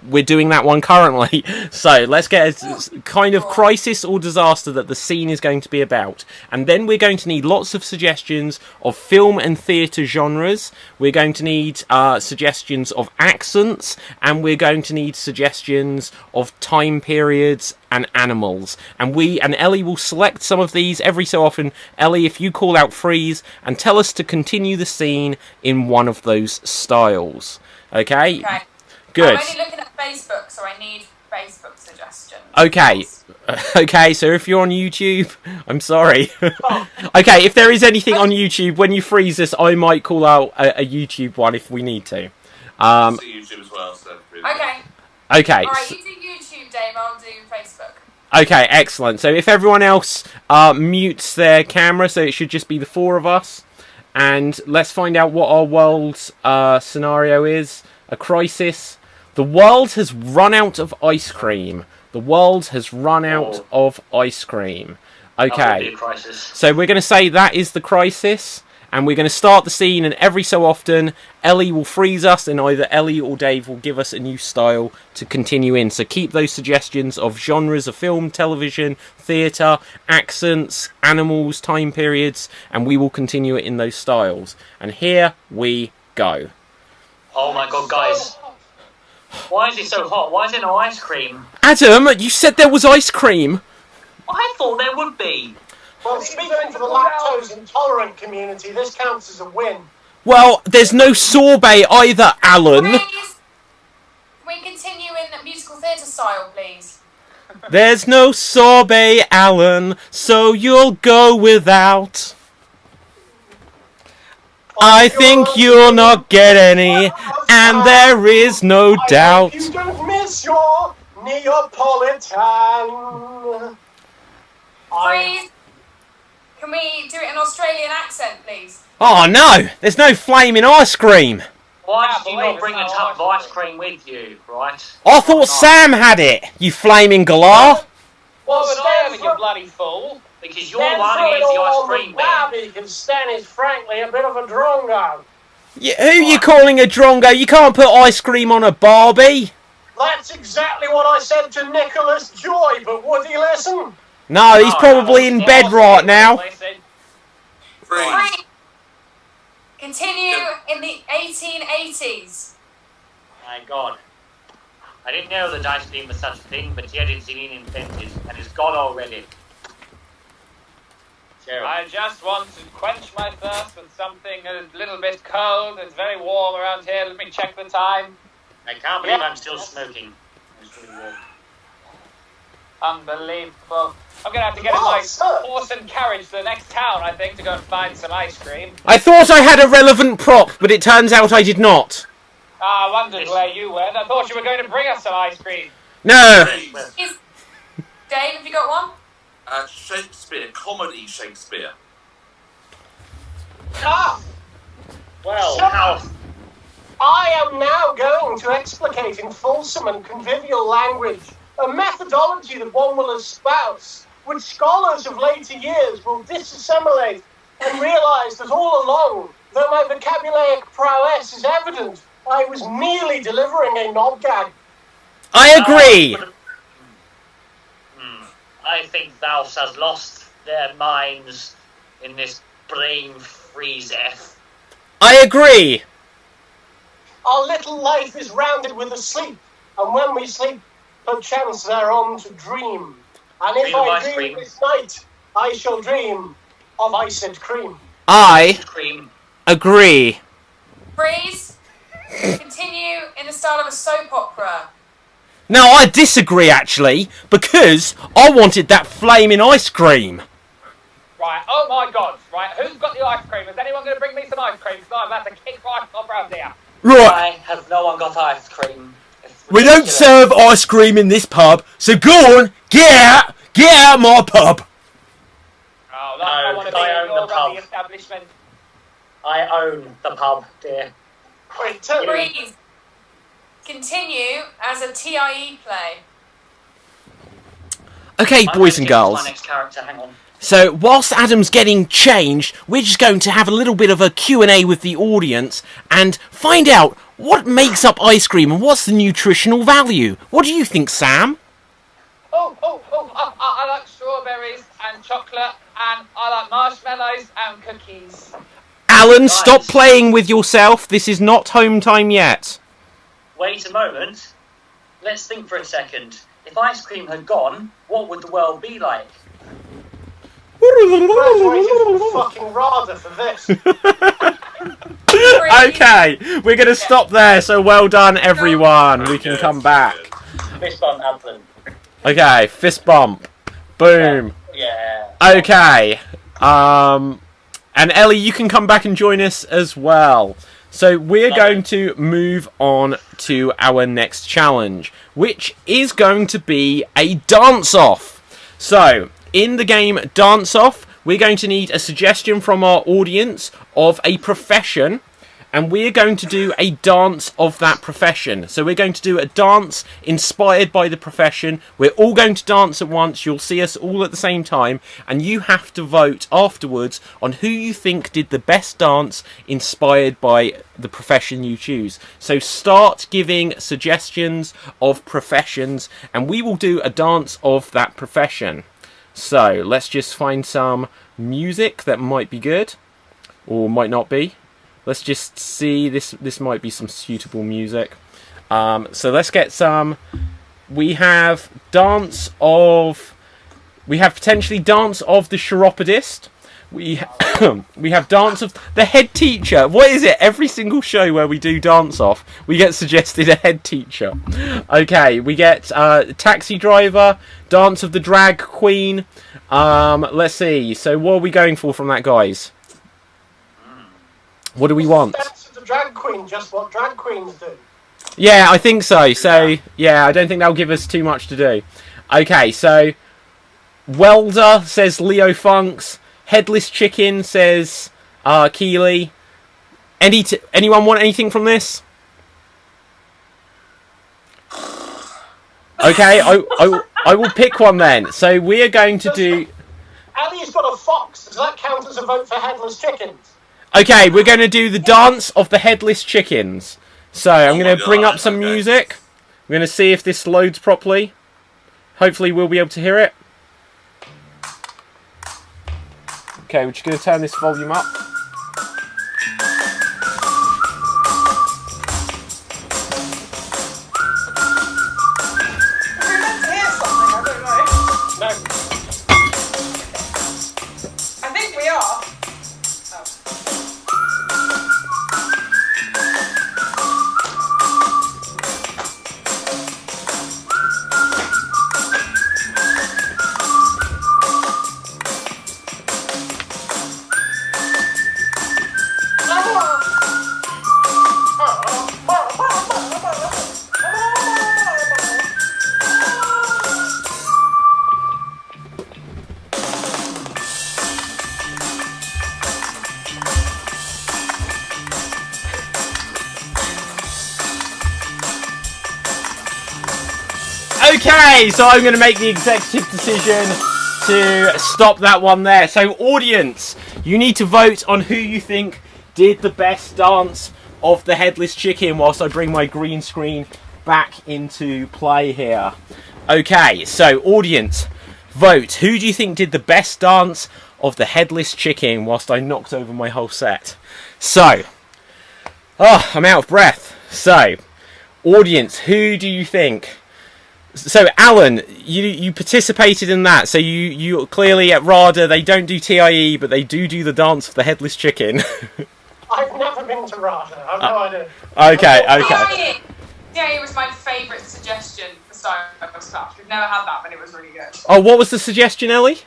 we're doing that one currently. So let's get a kind of crisis or disaster that the scene is going to be about. And then we're going to need lots of suggestions of film and theatre genres. We're going to need suggestions of accents, and we're going to need suggestions of time periods and animals. And Ellie will select some of these every so often. Ellie, if you call out freeze and tell us to continue the scene in one of those styles. Okay? Okay. Good. I'm only looking at Facebook, so I need Facebook suggestions. Okay. Okay, so if you're on YouTube, I'm sorry. Okay, if there is anything on YouTube, when you freeze this, I might call out a YouTube one if we need to. I see YouTube as well, so Okay. Okay. Alright, you do YouTube, Dave, I'll do Facebook. Okay, excellent. So if everyone else mutes their camera, so it should just be the four of us, and let's find out what our world's scenario is. A crisis. The world has run out of ice cream. The world has run out of ice cream. Okay. So we're going to say that is the crisis. And we're going to start the scene, and every so often, Ellie will freeze us, and either Ellie or Dave will give us a new style to continue in. So keep those suggestions of genres of film, television, theatre, accents, animals, time periods, and we will continue it in those styles. And here we go. Oh my god, guys. Why is it so hot? Why is there no ice cream? Adam, you said there was ice cream. I thought there would be. Well, speaking for the lactose intolerant community, this counts as a win. Well, there's no sorbet either, Alan. Please, can we continue in musical theatre style, please? There's no sorbet, Alan, so you'll go without. I think you'll not get any, and there is no doubt. You don't miss your Neapolitan. Freeze! Can we do it in Australian accent, please? Oh no, there's no flaming ice cream. Why did you not bring a tub of ice cream with you, right? I thought Sam had it, you flaming galah. Well, but I haven't, you bloody fool. Because you're the one who eats the ice cream, man. Because Stan is frankly a bit of a drongo. Who you calling a drongo? You can't put ice cream on a Barbie. That's exactly what I said to Nicholas Joy, but would he listen? No, he's probably in bed right now. freeze. Continue in the 1880s. My god. I didn't know that ice cream was such a thing, but yet it's been invented, and it's gone already. I just want to quench my thirst with something a little bit cold. It's very warm around here. Let me check the time. I can't believe I'm still smoking. It's really warm. Unbelievable. I'm going to have to get in my horse and carriage to the next town, I think, to go and find some ice cream. I thought I had a relevant prop, but it turns out I did not. I wondered where you went. I thought you were going to bring us some ice cream. No. Dave, have you got one? Shakespeare, comedy I am now going to explicate in fulsome and convivial language a methodology that one will espouse, which scholars of later years will disassimilate and realise that all along, though my vocabularic prowess is evident, I was merely delivering a nod gag. I agree. I think thou hast lost their minds in this brain freezeth. I agree. Our little life is rounded with a sleep, and when we sleep, perchance thereon to dream. And if Dream of I ice dream cream. this night, I shall dream of iced cream. I Cream. agree. Freeze. Continue in the style of a soap opera. Now, I disagree, actually, because I wanted that flaming ice cream. Right, oh my god, right, who's got the ice cream? Is anyone going to bring me some ice cream? Because I'm about to kick right off around here. Right, Why has no one got ice cream? It's we don't ridiculous. serve ice cream in this pub, so go on, get out my pub. Oh, No, I want to be I in own your the pub. rugby establishment. I own the pub, dear. Wait, tell me. Freeze. Continue as a TIE play. Okay, I'm boys gonna and change girls. My next character, hang on. So, whilst Adam's getting changed, we're just going to have a little bit of a Q&A with the audience and find out what makes up ice cream and what's the nutritional value. What do you think, Sam? I like strawberries and chocolate, and I like marshmallows and cookies. Alan, stop Guys. playing with yourself. This is not home time yet. Wait a moment. Let's think for a second. If ice cream had gone, what would the world be like? Graduated from fucking RADA for this. Okay, we're going to stop there, so well done, everyone. We can come back. Fist bump, Adlin. Okay, fist bump. Boom. Yeah. Okay. And Ellie, you can come back and join us as well. So we're going to move on to our next challenge, which is going to be a dance-off. So, in the game Dance-Off, we're going to need a suggestion from our audience of a profession, and we're going to do a dance of that profession. So we're going to do a dance inspired by the profession. We're all going to dance at once. You'll see us all at the same time, and you have to vote afterwards on who you think did the best dance inspired by the profession you choose. So start giving suggestions of professions, and we will do a dance of that profession. So let's just find some music that might be good, or might not be. Let's just see, this might be some suitable music. So let's get some. We have potentially Dance of the Chiropodist. We have Dance of the Head Teacher. What is it? Every single show where we do Dance Off, we get suggested a head teacher. Okay, we get Taxi Driver, Dance of the Drag Queen. Let's see. So what are we going for from that, guys? What do we want? Dance of the drag queen, just what drag queens do. Yeah, I think so. So, yeah, I don't think that'll give us too much to do. Okay, so Welder says Leo Funks. Headless Chicken says Keeley. Anyone want anything from this? Okay, I will pick one then. So we are going to do... Ali's got a fox. Does that count as a vote for headless chickens? Okay, we're going to do the Dance of the Headless Chickens. So I'm going to bring up some music. We're going to see if this loads properly. Hopefully we'll be able to hear it. Okay, we're just going to turn this volume up. No. I think we are. Okay, so I'm going to make the executive decision to stop that one there. So, audience, you need to vote on who you think did the best dance of the headless chicken whilst I bring my green screen back into play here. Okay, so audience, vote. Who do you think did the best dance of the headless chicken whilst I knocked over my whole set? So, I'm out of breath. So, audience, who do you think? So, Alan, you participated in that. So you clearly at RADA, they don't do TIE, but they do the dance of the headless chicken. I've never been to RADA. I've no idea. Okay. TIE was my favourite suggestion for Star Wars Clash. We've never had that, but it was really good. Oh, what was the suggestion, Ellie?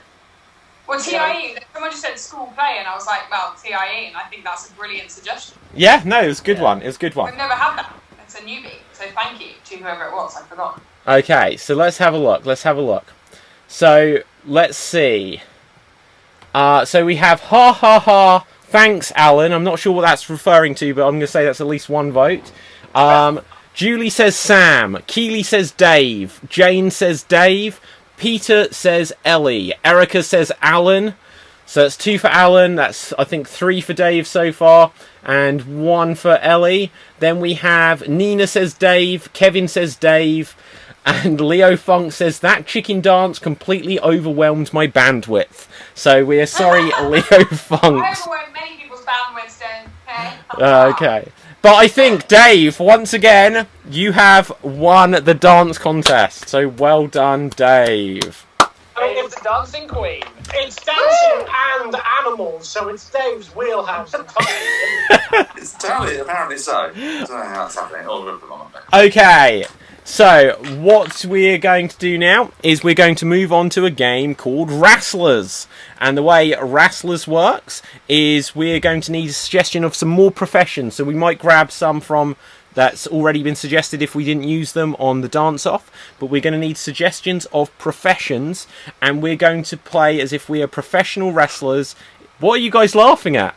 Well, TIE, someone just said school play, and I was like, well, TIE, and I think that's a brilliant suggestion. Yeah, no, it was a good one. It was a good one. We've never had that. It's a newbie, so thank you to whoever it was. I forgot. Okay, so let's have a look. So, let's see. So we have ha ha ha, thanks Alan. I'm not sure what that's referring to, but I'm going to say that's at least one vote. Julie says Sam. Keely says Dave. Jane says Dave. Peter says Ellie. Erica says Alan. So that's 2 for Alan. That's, I think, 3 for Dave so far. And 1 for Ellie. Then we have Nina says Dave. Kevin says Dave. And Leo Funk says, that chicken dance completely overwhelmed my bandwidth. So we are sorry, Leo Funk. I overwhelmed many people's bandwidths, then. Okay. But I think, Dave, once again, you have won the dance contest. So well done, Dave. I mean, It's the dancing queen. it's dancing and animals, so it's Dave's wheelhouse entirely. It's totally, apparently so. I don't know how that's happening. All the way along. Okay. So, what we're going to do now is we're going to move on to a game called Wrestlers. And the way Wrestlers works is we're going to need a suggestion of some more professions. So we might grab some from that's already been suggested if we didn't use them on the dance-off. But we're going to need suggestions of professions. And we're going to play as if we are professional wrestlers. What are you guys laughing at?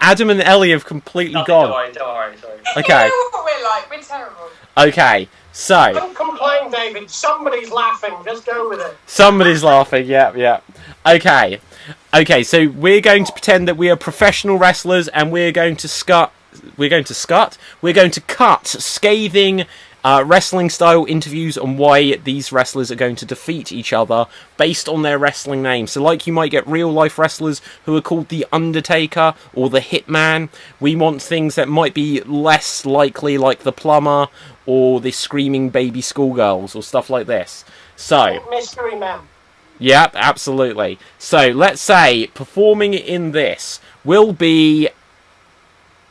Adam and Ellie have completely gone. Don't worry, sorry. Okay. You know what we're like. We're terrible. Okay, so... Don't complain, David. Somebody's laughing. Just go with it. Somebody's laughing, yeah. Okay, so we're going to pretend that we are professional wrestlers and we're going to cut scathing wrestling style interviews on why these wrestlers are going to defeat each other based on their wrestling name. So like you might get real life wrestlers who are called the Undertaker or the Hitman. We want things that might be less likely, like the Plumber or the Screaming Baby Schoolgirls or stuff like this. So Mystery Man. yep, absolutely. So let's say performing in this will be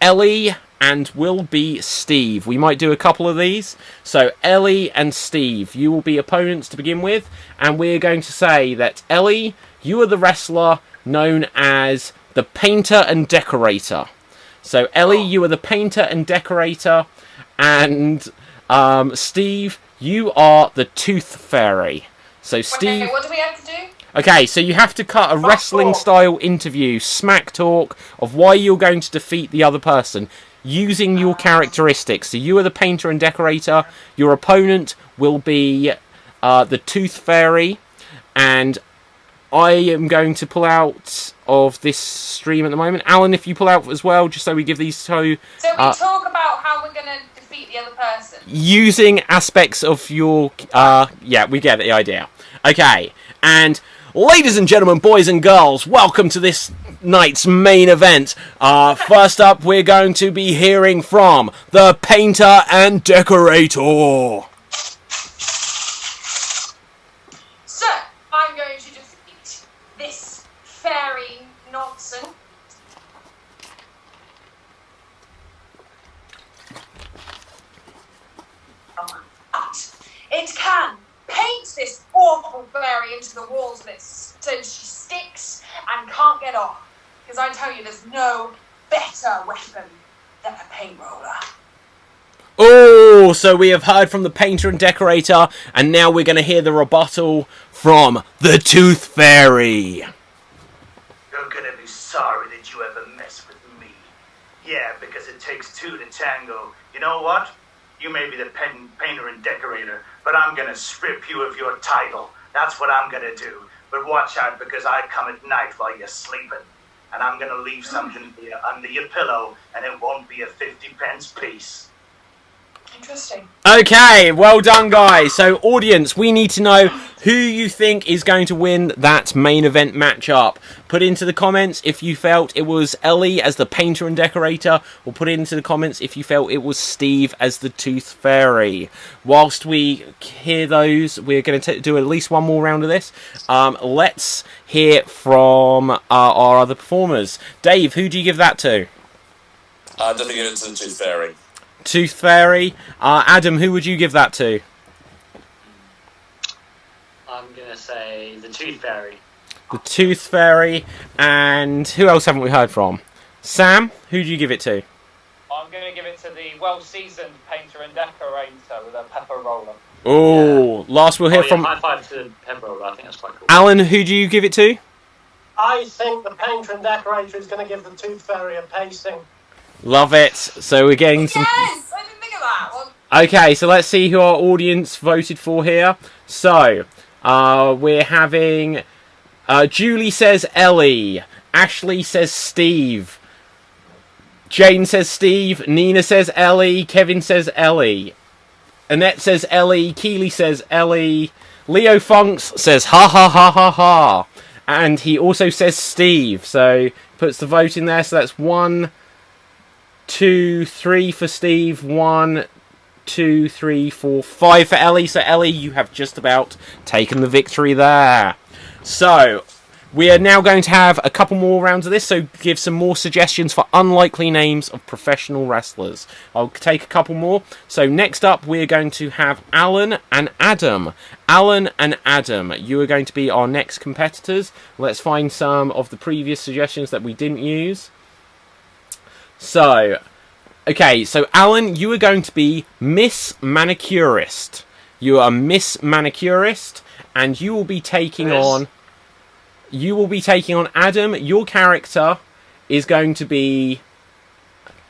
Ellie and will be Steve. We might do a couple of these. So Ellie and Steve, you will be opponents to begin with, and we're going to say that Ellie, you are the wrestler known as the Painter and Decorator. So Ellie, you are the Painter and Decorator, and Steve, you are the Tooth Fairy. So Steve... Wait, what do we have to do? Okay, so you have to cut a wrestling-style interview, smack talk, of why you're going to defeat the other person, using your characteristics. So you are the Painter and Decorator, your opponent will be the Tooth Fairy, and I am going to pull out of this stream at the moment. Alan, if you pull out as well, just so we give these two... So we talk about how we're going to defeat the other person. Using aspects of your... yeah, we get the idea. Okay, and... ladies and gentlemen, boys and girls, welcome to this night's main event. First up, we're going to be hearing from the Painter and Decorator. So, I'm going to defeat this fairy nonsense. But it can paint this awful fairy into the walls of it so she sticks and can't get off. Because I tell you, there's no better weapon than a paint roller. Oh, so we have heard from the Painter and Decorator, and now we're going to hear the rebuttal from the Tooth Fairy. You're gonna be sorry that you ever mess with me. Yeah, because it takes two to tango. You know what? You may be the painter and decorator, but I'm gonna strip you of your title. That's what I'm gonna do. But watch out, because I come at night while you're sleeping. And I'm gonna leave something here under your pillow, and it won't be a 50-pence piece. Interesting. Okay, well done, guys. So, audience, we need to know who you think is going to win that main event matchup. Put into the comments if you felt it was Ellie as the painter and decorator, or put it into the comments if you felt it was Steve as the Tooth Fairy. Whilst we hear those, we're going to do at least one more round of this. Let's hear from our other performers. Dave, who do you give that to? I'm going to give it to the Tooth Fairy. Tooth Fairy. Adam, who would you give that to? I'm gonna say the Tooth Fairy. The Tooth Fairy. And who else haven't we heard from? Sam, who do you give it to? I'm going to give it to the well-seasoned painter and decorator with a pepper roller. Oh, last we'll hear from... High five to the pepper roller. I think that's quite cool. Alan, who do you give it to? I think the painter and decorator is going to give the Tooth Fairy a pasting. Love it. So we're getting some... Yes! I didn't think of that one. Okay, so let's see who our audience voted for here. So, we're having... Julie says Ellie. Ashley says Steve. Jane says Steve. Nina says Ellie. Kevin says Ellie. Annette says Ellie. Keely says Ellie. Leo Funks says ha ha ha ha ha. And he also says Steve. So, puts the vote in there. So that's 1, 2, 3 for Steve. 1, 2, 3, 4, 5 for Ellie. So Ellie, you have just about taken the victory there. So we are now going to have a couple more rounds of this. So give some more suggestions for unlikely names of professional wrestlers. I'll take a couple more. So next up, we're going to have Alan and Adam. Alan and Adam, you are going to be our next competitors. Let's find some of the previous suggestions that we didn't use. So, okay, so Alan, you are going to be Miss Manicurist. You are Miss Manicurist, and you will be taking on... You will be taking on Adam. Your character is going to be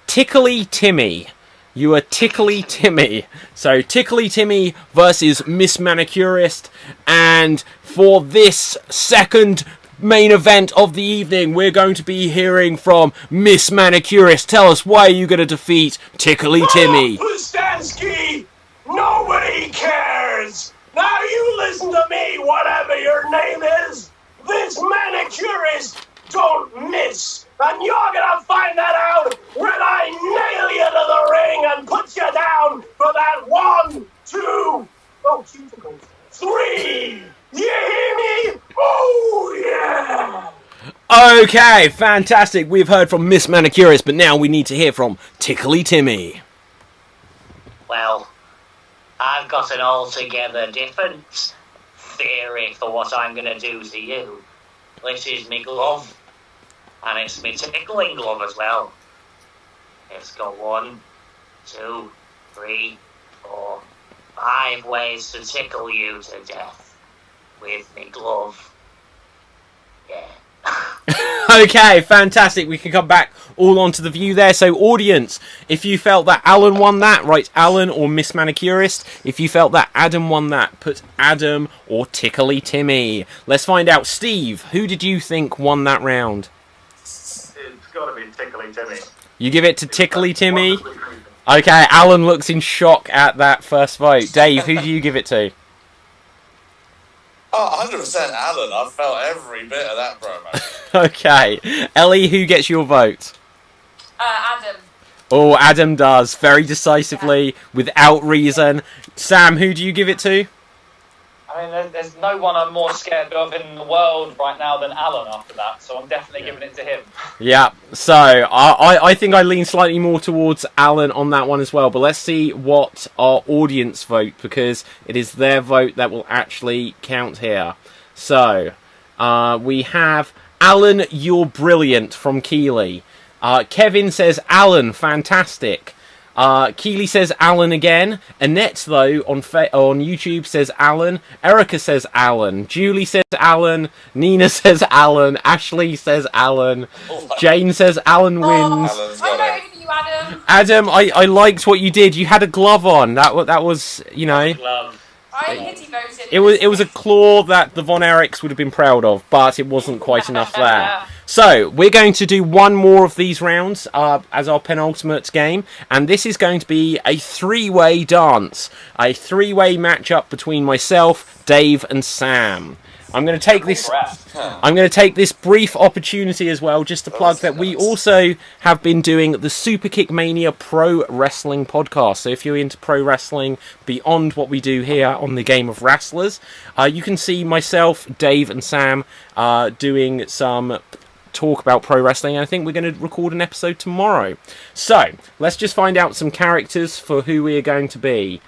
Tickly Timmy. You are Tickly Timmy. So, Tickly Timmy versus Miss Manicurist. And for this second main event of the evening, we're going to be hearing from Miss Manicurist. Tell us, why are you going to defeat Tickly Timmy? Pustansky, nobody cares. Now you listen to me, whatever your name is. This manicurist don't miss. And you're gonna find that out when I nail you to the ring and put you down for that 1, 2, 3. You hear me? Oh, yeah! Okay, fantastic. We've heard from Miss Manicurist, but now we need to hear from Tickly Timmy. Well, I've got an altogether different theory for what I'm going to do to you. This is me glove, and it's me tickling glove as well. It's got 1, 2, 3, 4, 5 ways to tickle you to death with me glove. Yeah. Okay, fantastic. We can come back all onto the view there. So, audience, if you felt that Alan won that, write Alan or Miss Manicurist. If you felt that Adam won that, put Adam or Tickly Timmy. Let's find out. Steve, who did you think won that round? It's got to be Tickly Timmy. You give it to Tickly Timmy? Okay, Alan looks in shock at that first vote. Dave, who do you give it to? Oh, 100% Alan. I felt every bit of that promo. Okay. Ellie, who gets your vote? Adam. Oh, Adam does. Very decisively, without reason. Sam, who do you give it to? I mean, there's no one I'm more scared of in the world right now than Alan after that, so I'm definitely giving it to him. Yeah, so I think I lean slightly more towards Alan on that one as well, but let's see what our audience vote, because it is their vote that will actually count here. So, we have Alan, you're brilliant from Keely. Kevin says Alan, fantastic. Keely says Alan again. Annette, though, on YouTube says Alan. Erica says Alan. Julie says Alan. Nina says Alan. Ashley says Alan. Jane says Alan wins. I'm voting for you, Adam. Adam, I liked what you did. You had a glove on. That was, you know. Glove. I pity voted. It was a claw that the Von Erichs would have been proud of, but it wasn't quite enough there. So, we're going to do one more of these rounds as our penultimate game, and this is going to be a three-way dance. A three-way matchup between myself, Dave, and Sam. I'm going to take this brief opportunity as well, just to plug that we also have been doing the Super Kick Mania Pro Wrestling podcast. So if you're into pro wrestling beyond what we do here on the Game of Wrestlers, you can see myself, Dave, and Sam doing some talk about pro wrestling, and I think we're going to record an episode tomorrow. So let's just find out some characters for who we are going to be.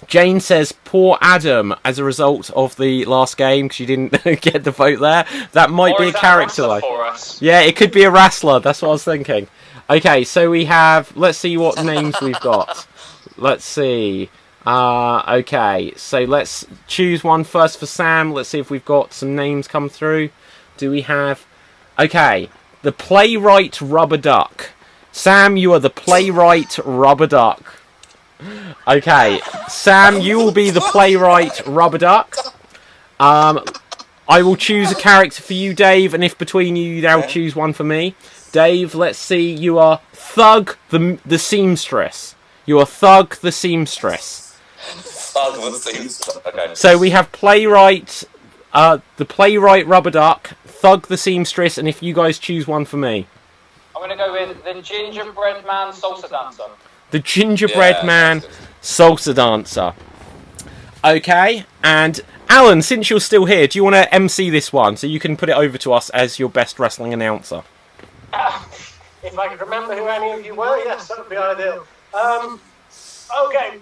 Jane says, poor Adam, as a result of the last game, because you didn't get the vote there. That might be a character, though. For us? Yeah, it could be a wrestler. That's what I was thinking. Okay, so we have... Let's see what names we've got. Let's see. Okay, so let's choose one first for Sam. Let's see if we've got some names come through. Do we have... Okay, the Playwright Rubber Duck. Sam, you are the Playwright Rubber Duck. Okay, Sam, you will be the Playwright Rubber Duck. I will choose a character for you, Dave, and if between you, they'll choose one for me. Dave, let's see, you are Thug the Seamstress. You are Thug the Seamstress. Thug the Seamstress. Okay. So we have Playwright, the Playwright Rubber Duck, Thug the Seamstress, and if you guys choose one for me. I'm going to go with the Gingerbread Man Salsa Dancer. The Gingerbread Man Salsa Dancer. Okay, and Alan, since you're still here, do you want to MC this one so you can put it over to us as your best wrestling announcer? If I could remember who any of you were, yes, that would be ideal. Okay,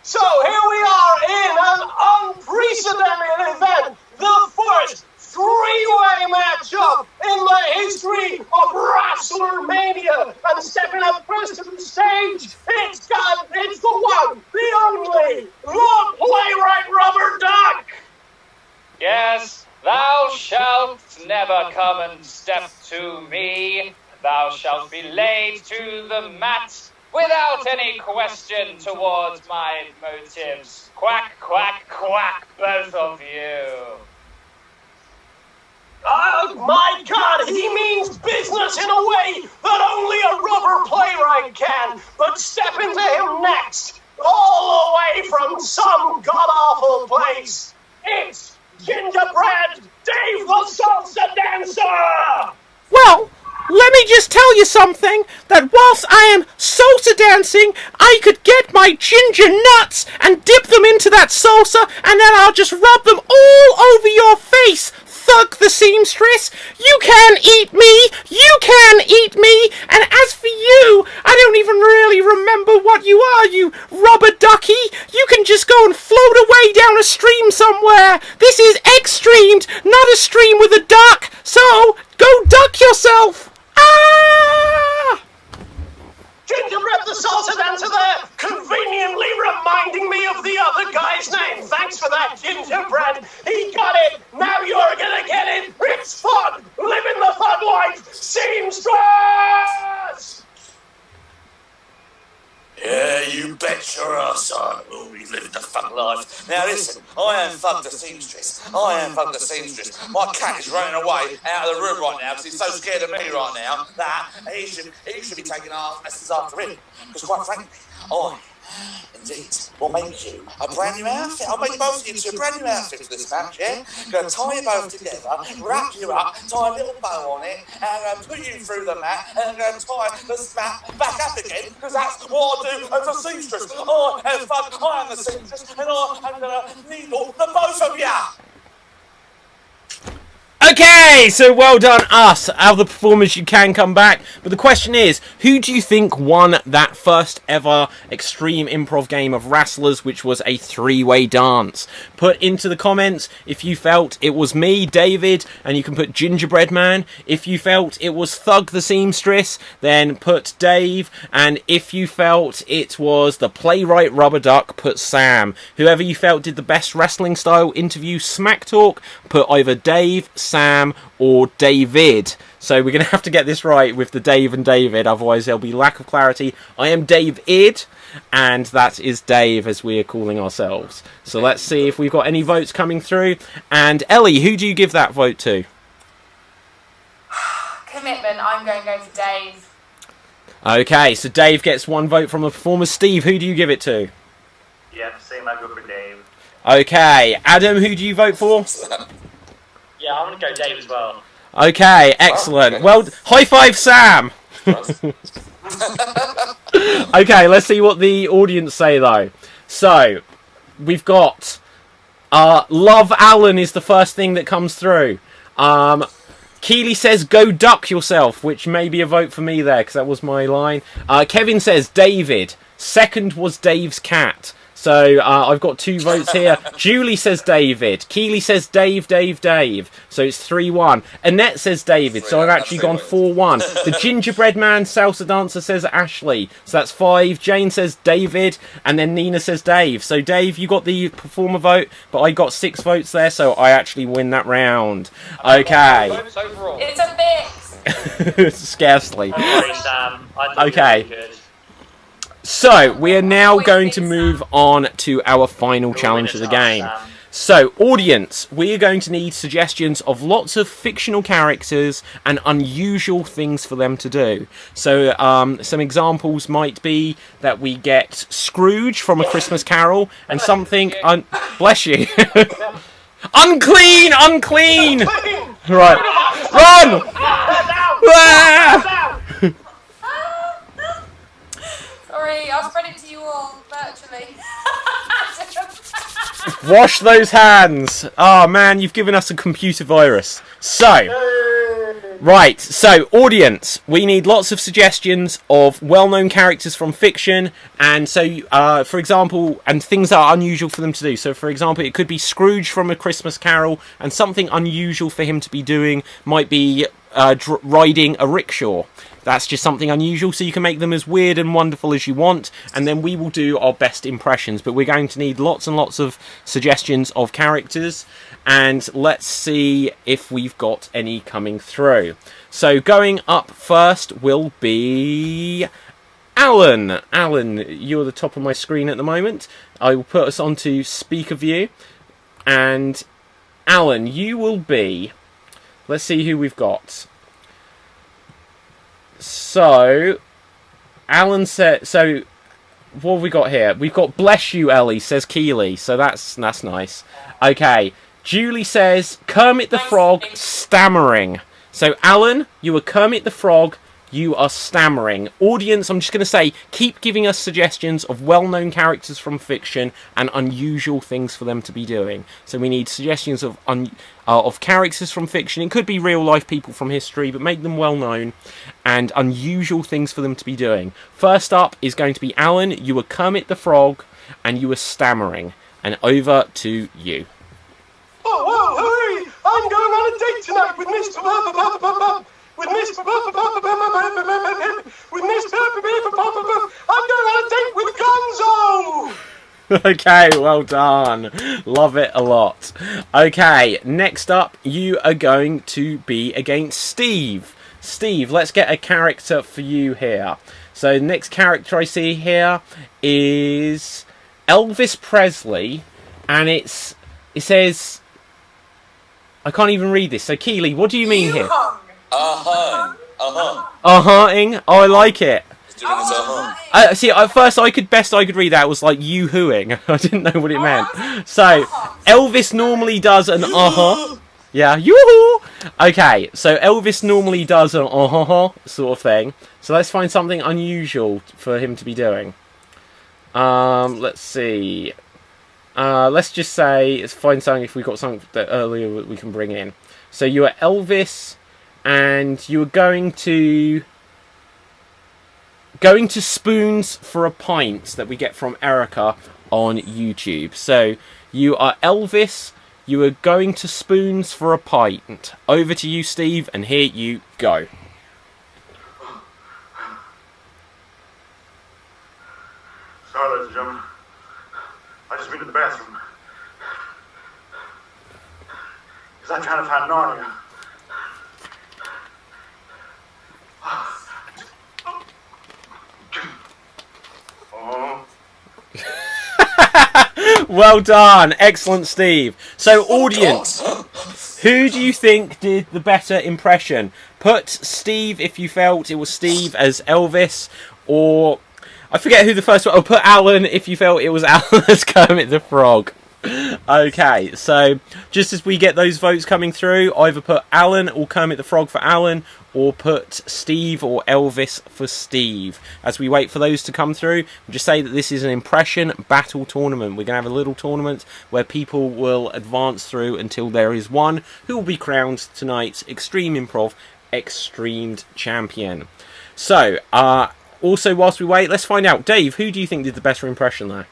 so here we are in an unprecedented event, the first three-way matchup in the history of Wrestler Mania, and stepping up first to the stage, it's the one, the only, the Playwright Rubber Duck. Yes, thou shalt never come and step to me. Thou shalt be laid to the mat without any question towards my motives. Quack, quack, quack, both of you. Oh my God, he means business in a way that only a rubber playwright can. But step into him next, all the way from some god-awful place. It's Gingerbread Dave the Salsa Dancer! Well, let me just tell you something, that whilst I am salsa dancing, I could get my ginger nuts and dip them into that salsa, and then I'll just rub them all over your face, Thug the Seamstress. You can eat me, and as for you, I don't even really remember what you are, you rubber ducky. You can just go and float away down a stream somewhere. This is X-streamed, not a stream with a duck, so go duck yourself. Ah! Gingerbread the Salsa Dancer there, conveniently reminding me of the other guy's name. Thanks for that, Gingerbread. He got it. Now you're gonna get it. It's fun. Living the fun life. Seamstress! Yeah, you bet your ass I will be living the fun life. Now listen, I am Thug the Seamstress. My cat is running away out of the room right now because he's so scared of me right now that he should be taking our lessons after him. Because quite frankly, I indeed will make you a brand new outfit. I'll make both of you two a brand new outfit for this match, yeah? I'm going to tie you both together, wrap you up, tie a little bow on it, and I'm going to put you through the mat, and I'm going to tie the mat back up again, because that's what I do as a seamstress. I am the seamstress, and I'm going to needle the both of you. Okay, so well done us. Out of the performers, you can come back. But the question is, who do you think won that first ever extreme improv game of Wrestlers, which was a three-way dance? Put into the comments if you felt it was me, David, and you can put Gingerbread Man. If you felt it was Thug the Seamstress, then put Dave. And if you felt it was the Playwright Rubber Duck, put Sam. Whoever you felt did the best wrestling style interview smack talk, put either Dave, Sam, Sam or David. So we're going to have to get this right with the Dave and David, otherwise there'll be lack of clarity. I am David, and that is Dave, as we are calling ourselves. So let's see if we've got any votes coming through. And Ellie, who do you give that vote to? Commitment, I'm going to go for Dave. Okay, so Dave gets one vote from the performers. Steve, who do you give it to? Yeah, same. I go for Dave. Okay, Adam, who do you vote for? Yeah, I'm going to go Dave as well. Okay, excellent. Well, high five, Sam! Okay, let's see what the audience say, though. So, we've got... Love Alan is the first thing that comes through. Keely says, go duck yourself, which may be a vote for me there, because that was my line. Kevin says, David. Second was Dave's cat. So I've got 2 votes here. Julie says David. Keely says Dave. So it's 3-1. Annette says David. So I've actually gone 4-1. The gingerbread man salsa dancer says Ashley. So that's 5. Jane says David. And then Nina says Dave. So Dave, you got the performer vote, but I got 6 votes there. So I actually win that round. Okay. It's a bit. Scarcely. Don't worry, Sam. I thought Okay. you were good. So, we are now going to move on to our final challenge of the game. So, audience, we are going to need suggestions of lots of fictional characters and unusual things for them to do. So, some examples might be that we get Scrooge from A Christmas Carol and something... bless you. Unclean! Right. Run! Ah! Sorry, I'll spread it to you all virtually. Wash those hands. Oh man, you've given us a computer virus. So, right, so audience, we need lots of suggestions of well-known characters from fiction, and so, for example, and things that are unusual for them to do. So, for example, it could be Scrooge from A Christmas Carol, and something unusual for him to be doing might be riding a rickshaw. That's just something unusual, so you can make them as weird and wonderful as you want, and then we will do our best impressions. But we're going to need lots and lots of suggestions of characters, and let's see if we've got any coming through. So going up first will be Alan. Alan, you're the top of my screen at the moment. I will put us onto speaker view, and Alan, you will be... Let's see who we've got. So, Alan said... So, what have we got here? We've got Bless You, Ellie, says Keely. So that's nice. Okay. Julie says Kermit the Frog stammering. So, Alan, you are Kermit the Frog. You are stammering. Audience, I'm just going to say, keep giving us suggestions of well-known characters from fiction and unusual things for them to be doing. So we need suggestions of characters from fiction. It could be real-life people from history, but make them well-known, and unusual things for them to be doing. First up is going to be Alan. You are Kermit the Frog, and you are stammering. And over to you. Oh, hurry! I'm going on a date tonight with Miss... I'm going on a date with Gonzo! Okay, well done. Love it a lot. Okay, next up, you are going to be against Steve. Steve, let's get a character for you here. So, the next character I see here is Elvis Presley, and it says... I can't even read this. So, Keely, what do you mean here? Uh-huh-ing. Oh, I like it. See, at first I could read that. It was like you-hooing. I didn't know what it meant. So, Elvis normally does an uh-huh. Yeah, yoo-hoo! Okay, so Elvis normally does an uh-huh sort of thing. So let's find something unusual for him to be doing. Let's see. Let's just say, let's find something if we've got something that earlier we can bring in. So you are Elvis... And you were going to Spoons for a Pint that we get from Erica on YouTube. So you are Elvis, you are going to Spoons for a Pint. Over to you, Steve, and here you go. Sorry, ladies and gentlemen. I just been to the bathroom. Because I'm trying to find Narnia. Well done. Excellent, Steve. So, audience, who do you think did the better impression? Put Steve if you felt it was Steve as Elvis, or I forget who the first one. Or put Alan if you felt it was Alan as Kermit the Frog. Okay, so just as we get those votes coming through, either put Alan or Kermit the Frog for Alan, or put Steve or Elvis for Steve. As we wait for those to come through, we'll just say that this is an impression battle tournament. We're going to have a little tournament where people will advance through until there is one who will be crowned tonight's Extreme Improv XStreamed champion. So, also whilst we wait, let's find out. Dave, who do you think did the better impression there?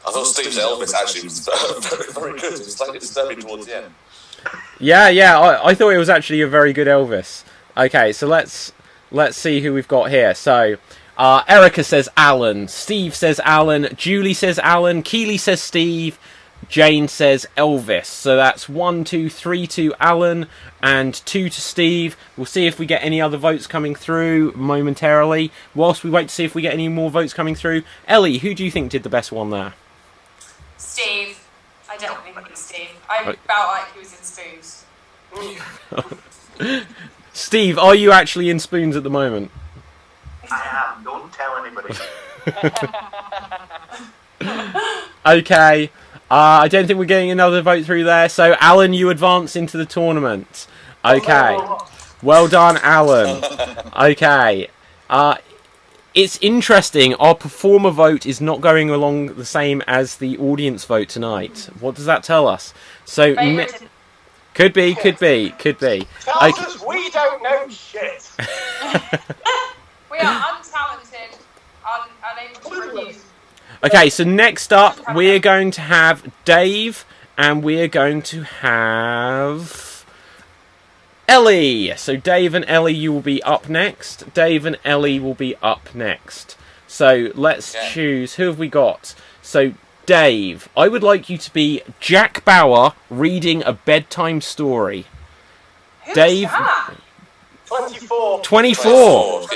I thought Steve's Elvis actually was very, very good. It's like it's disturbing towards the end. Yeah, I thought it was actually a very good Elvis. Okay, so let's see who we've got here. So, Erica says Alan, Steve says Alan, Julie says Alan, Keely says Steve, Jane says Elvis. So that's 1, 2, 3 to Alan and 2 to Steve. We'll see if we get any other votes coming through momentarily. Whilst we wait to see if we get any more votes coming through, Ellie, who do you think did the best one there? Steve. I definitely think it's Steve. I felt like he was in Spoons. Steve, are you actually in Spoons at the moment? I am. Don't tell anybody. Okay. I don't think we're getting another vote through there. So, Alan, you advance into the tournament. Okay. Well done, Alan. Okay. It's interesting. Our performer vote is not going along the same as the audience vote tonight. What does that tell us? So, could be. Tells us we don't know shit. We are untalented, unable to review. Okay, so next up, we're going to have Dave, and we're going to have Ellie. So Dave and Ellie, you will be up next. Dave and Ellie will be up next. So let's choose. Who have we got? So Dave, I would like you to be Jack Bauer reading a bedtime story. Who's Dave. that? 24. 24.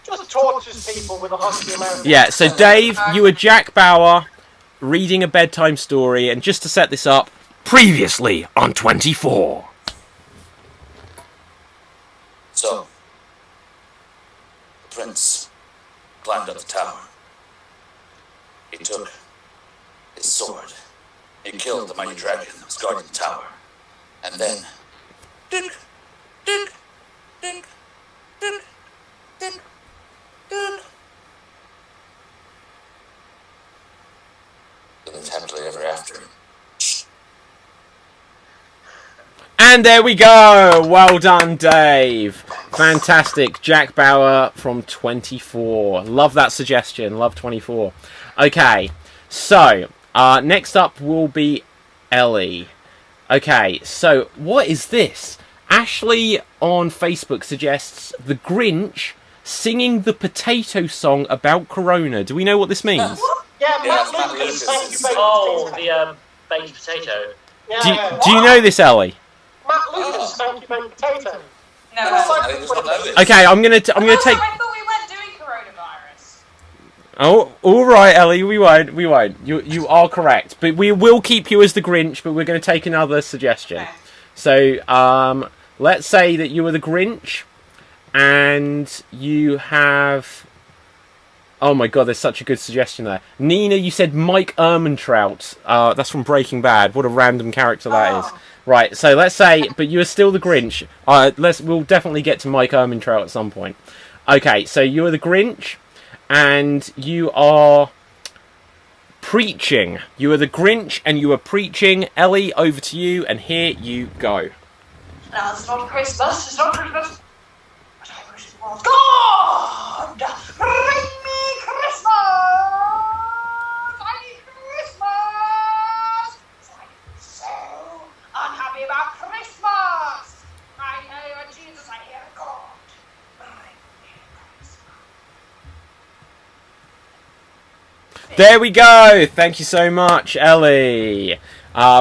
Just tortures people with a husky amount. Yeah, so Dave, you are Jack Bauer reading a bedtime story, and just to set this up, previously on 24. So, the prince climbed up the tower. He took his sword. He killed the mighty dragon that was guarding the tower. And then, dink, dink, dink, dink, dink, dink. They lived happily ever after. And there we go. Well done, Dave. Fantastic. Jack Bauer from 24. Love that suggestion. Love 24. Okay, so next up will be Ellie. Okay, so what is this? Ashley on Facebook suggests the Grinch singing the potato song about Corona. Do we know what this means? Yeah, Yeah, Matt Lucas. Thank you, baby Oh, potato. the baked potato. Yeah, Do you know this, Ellie? Matt Lucas, thank you, baby potato. No, I did not know this. Okay, I'm gonna take. I thought we weren't doing coronavirus. Oh, all right, Ellie. We won't. You are correct, but we will keep you as the Grinch. But we're going to take another suggestion. Okay. So, let's say that you are the Grinch, and you have. Oh my God, there's such a good suggestion there. Nina, you said Mike Ehrmantraut. That's from Breaking Bad. What a random character that is. Right, so let's say, but you are still the Grinch. We'll definitely get to Mike Ehrmantraut at some point. Okay, so you are the Grinch, and you are preaching. You are the Grinch, and you are preaching. Ellie, over to you, and here you go. No, it's not Christmas. It's not Christmas. But I wish it was. God, bring me Christmas. I need Christmas. I'm so unhappy about Christmas. I know, and Jesus, I hear God. Bring me Christmas. There we go. Thank you so much, Ellie.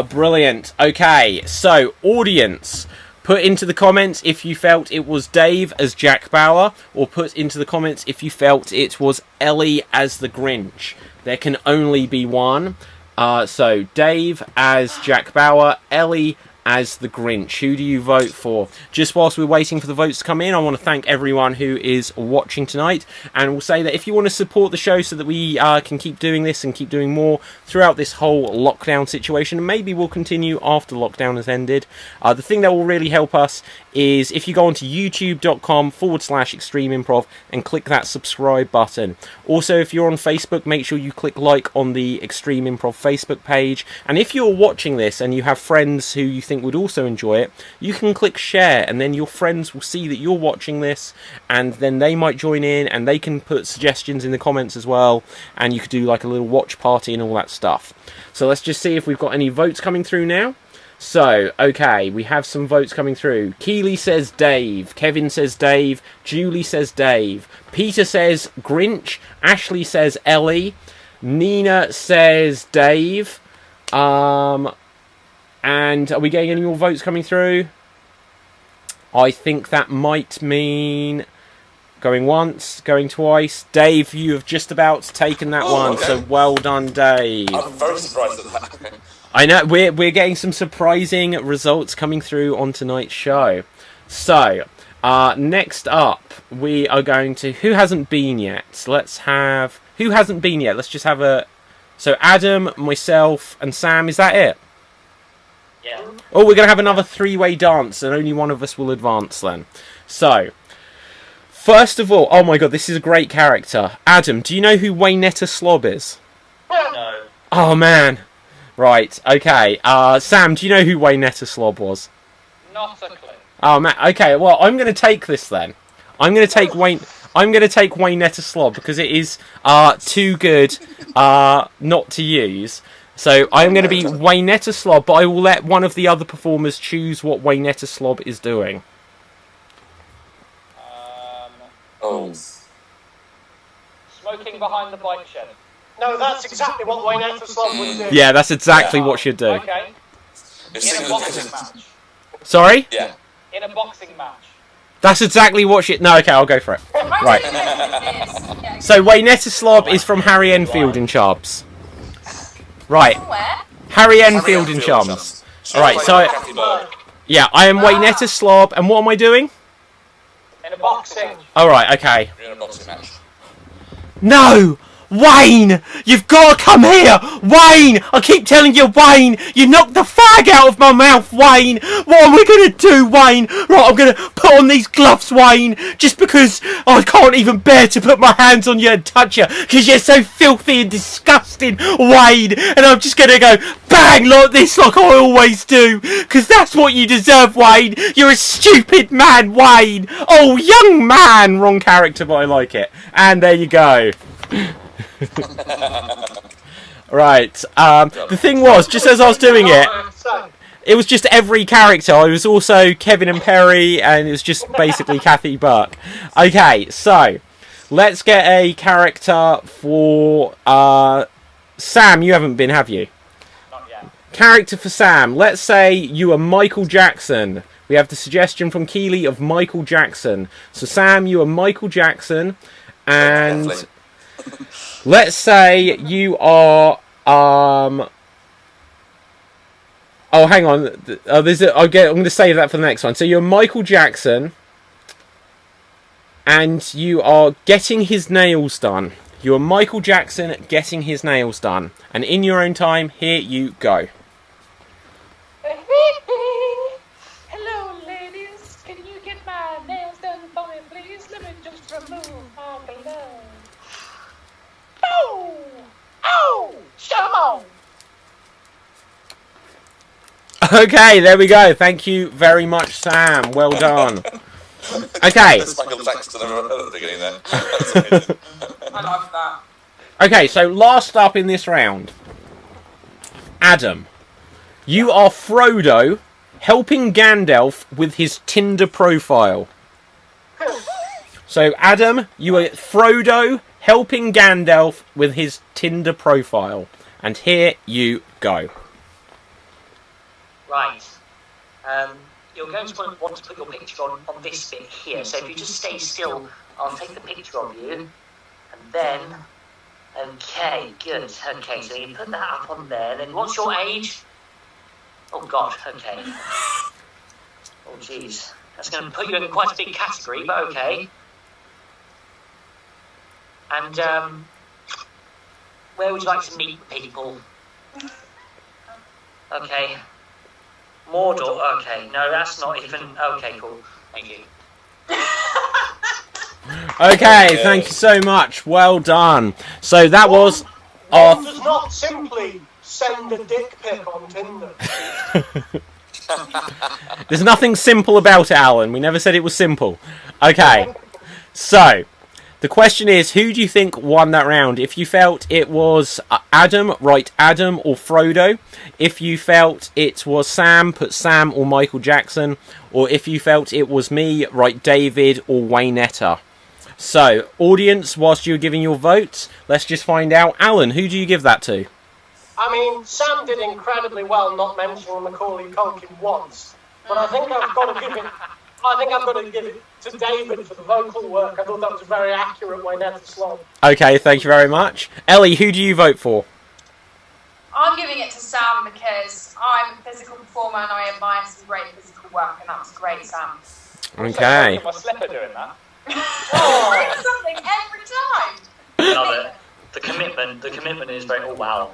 Brilliant. Okay, so audience, Put into the comments if you felt it was Dave as Jack Bauer, or put into the comments if you felt it was Ellie as the Grinch. There can only be one. So Dave as Jack Bauer, Ellie as the Grinch. Who do you vote for? Just whilst we're waiting for the votes to come in, I want to thank everyone who is watching tonight, and we'll say that if you want to support the show so that we can keep doing this and keep doing more throughout this whole lockdown situation, and maybe we'll continue after lockdown has ended, the thing that will really help us is if you go onto youtube.com/Extreme Improv and click that subscribe button. Also, if you're on Facebook, make sure you click like on the Extreme Improv Facebook page, and if you're watching this and you have friends who you think would also enjoy it, you can click share, and then your friends will see that you're watching this, and then they might join in, and they can put suggestions in the comments as well, and you could do like a little watch party and all that stuff. So let's just see if we've got any votes coming through now. So, okay, we have some votes coming through. Keely says Dave, Kevin says Dave, Julie says Dave, Peter says Grinch, Ashley says Ellie, Nina says Dave, and are we getting any more votes coming through? I think that might mean going once, going twice. Dave, you have just about taken that one, okay. so well done, Dave. I'm very surprised at that. I know, we're getting some surprising results coming through on tonight's show. So, next up, we are going to... Who hasn't been yet? Let's have... Who hasn't been yet? Let's just have a... So, Adam, myself, and Sam, is that it? Yeah. Oh, we're going to have another three-way dance, and only one of us will advance then. So, first of all... Oh my god, this is a great character. Adam, do you know who Waynetta Slob is? No. Oh, man. Right, okay. Sam, do you know who Waynetta Slob was? Not a clue. Oh, man. Okay, well, I'm going to take this then. I'm going to take Waynetta Slob because it is too good not to use. So I'm going to be Waynetta Slob, but I will let one of the other performers choose what Waynetta Slob is doing. Smoking behind the bike shed. No, that's exactly what Waynetta Slob would do. Yeah, that's exactly what she'd do. Okay. In a boxing match. Sorry? Yeah. In a boxing match. That's exactly what she... No, okay, I'll go for it. Right. So Waynetta Slob is from Harry Enfield and Chubbs. Right. Where? Harry Enfield and Chums. Alright, so... Yeah, I am Waynetta Slob, and what am I doing? In a boxing. Alright, okay. You're in a boxing match. No! Wayne! You've got to come here! Wayne! I keep telling you, Wayne! You knocked the fag out of my mouth, Wayne! What am I going to do, Wayne? Right, I'm going to put on these gloves, Wayne, just because I can't even bear to put my hands on you and touch you, because you're so filthy and disgusting, Wayne! And I'm just going to go bang like this, like I always do, because that's what you deserve, Wayne! You're a stupid man, Wayne! Oh, young man! Wrong character, but I like it. And there you go. Right, the thing was, just as I was doing it, it was just every character. I was also Kevin and Perry, and it was just basically Kathy Buck. Okay, so let's get a character for Sam. You haven't been, have you? Not yet. Character for Sam. Let's say you are Michael Jackson. We have the suggestion from Keely of Michael Jackson. So Sam, you are Michael Jackson, and let's say you are oh, hang on. I'm going to save that for the next one. So you're Michael Jackson, and you are getting his nails done. You are Michael Jackson getting his nails done, and in your own time, here you go. Hello, ladies. Can you get my nails done for me, please? Let me just remove my glove. Oh! Oh! Come on! Okay, there we go. Thank you very much, Sam. Well done. Okay. That's Michael Jackson at the beginning there. I love that. Okay, so last up in this round, Adam, you are Frodo helping Gandalf with his Tinder profile. So, Adam, you are Frodo helping Gandalf with his Tinder profile. And here you go. Right. you're going to want to put your picture on this bit here. So if you just stay still, I'll take the picture of you, and then, okay, good. Okay, so you put that up on there. Then what's your age? Oh God, okay. Oh jeez, that's going to put you in quite a big category, but okay. And where would you like to meet people? Okay. Mordor, okay. No, that's not even... Okay, cool. Thank you. Okay, thank you so much. Well done. So that was our... One does not simply send a dick pic on Tinder. There's nothing simple about it, Alan. We never said it was simple. Okay, so... The question is, who do you think won that round? If you felt it was Adam, write Adam or Frodo. If you felt it was Sam, put Sam or Michael Jackson. Or if you felt it was me, write David or Waynetta. So, audience, whilst you're giving your votes, let's just find out. Alan, who do you give that to? I mean, Sam did incredibly well not mentioning Macaulay Culkin once. But I think I've got to give it to David for the vocal work. I thought that was a very accurate Waynetta slot. Okay, thank you very much. Ellie, who do you vote for? I'm giving it to Sam because I'm a physical performer and I admire some great physical work, and that was great, Sam. Okay. My slipper doing that. Oh, something every time. Love it. The commitment is very... Oh, wow.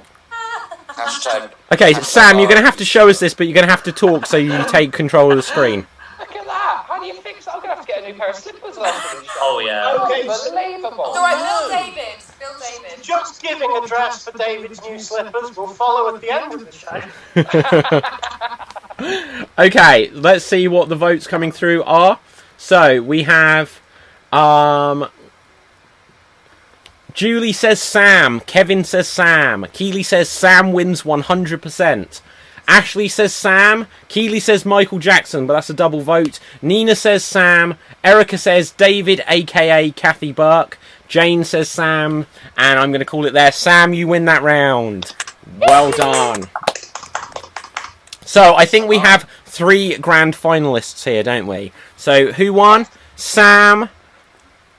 Hashtag. Okay, Sam, you're going to have to show us this, but you're going to have to talk so you take control of the screen. Look at that. How do you fix that? I'm going to have to get a new pair of slippers after this show. Oh, yeah. Okay, Unbelievable. All right, Bill David. Bill David. just giving a dress for David's new slippers will follow at the end of the show. Okay, let's see what the votes coming through are. So, we have... Julie says Sam. Kevin says Sam. Keely says Sam wins 100%. Ashley says Sam. Keely says Michael Jackson, but that's a double vote. Nina says Sam. Erica says David, a.k.a. Kathy Burke. Jane says Sam. And I'm going to call it there. Sam, you win that round. Well done. So, I think we have 3 grand finalists here, don't we? So, who won? Sam,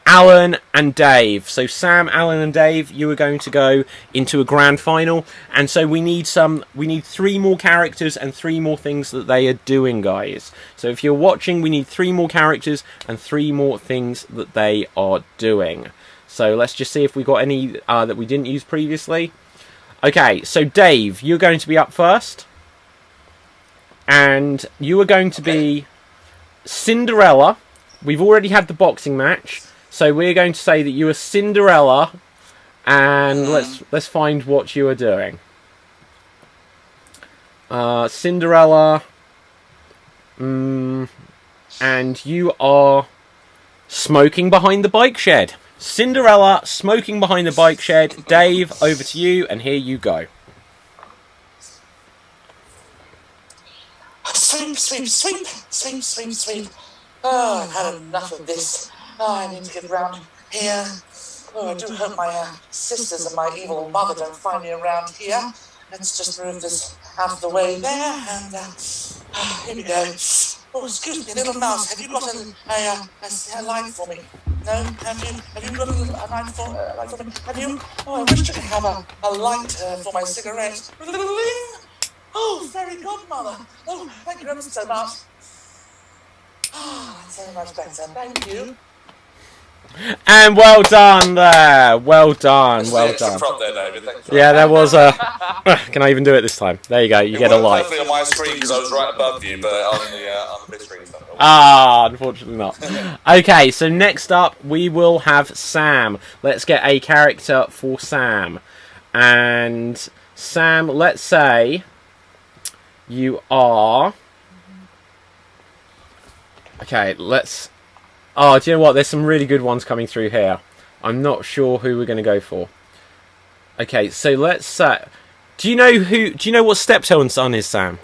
Alan and Dave. So Sam, Alan and Dave, you are going to go into a grand final, and so we need 3 more characters and 3 more things that they are doing, guys. So if you're watching, we need 3 more characters and 3 more things that they are doing. So let's just see if we got any that we didn't use previously. Okay, so Dave, you're going to be up first, and you are going to be Cinderella. We've already had the boxing match. So we're going to say that you are Cinderella, and let's find what you are doing. Cinderella, and you are smoking behind the bike shed. Cinderella, smoking behind the bike shed. Dave, over to you, and here you go. Sweep, sweep, sweep, sweep, sweep, sweep. Oh, I've had enough of this. Oh, I need to get round here. Oh, I do hope my sisters and my evil mother don't find me around here. Let's just move this out of the way there, and here we go. Oh, excuse me, little mouse, have you got a light for me? No? Have you got a light for me? Have you? Oh, I wish I could have a light for my cigarette. Oh, fairy godmother. Oh, thank you ever so much. Oh, that's so much better. Thank you. And well done there. Well done. Well done. Yeah, there was a... Can I even do it this time? There you go. You get a light. Perfectly on my screen because I was right above you, but on the big screen. Unfortunately not. Okay, so next up we will have Sam. Let's get a character for Sam. And Sam, let's say you are... Okay, let's... Oh, do you know what? There's some really good ones coming through here. I'm not sure who we're going to go for. Okay, so let's say... Do you know what Steptoe and Son is, Sam?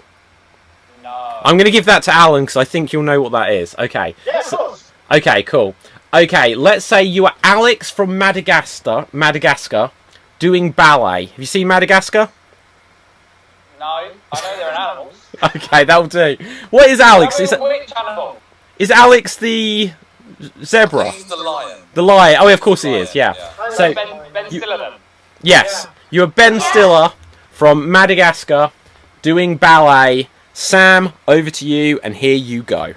No. I'm going to give that to Alan because I think you'll know what that is. Okay. Yeah, of course. Okay, cool. Okay, let's say you are Alex from Madagascar, doing ballet. Have you seen Madagascar? No. I know they're animals. Okay, that'll do. What is Alex? Which animal? Is Alex the zebra? He's the lion. The lion. Oh, of course he is. Yeah. So Ben Stiller then. yes, you are Ben Stiller from Madagascar, doing ballet. Sam, over to you, and here you go.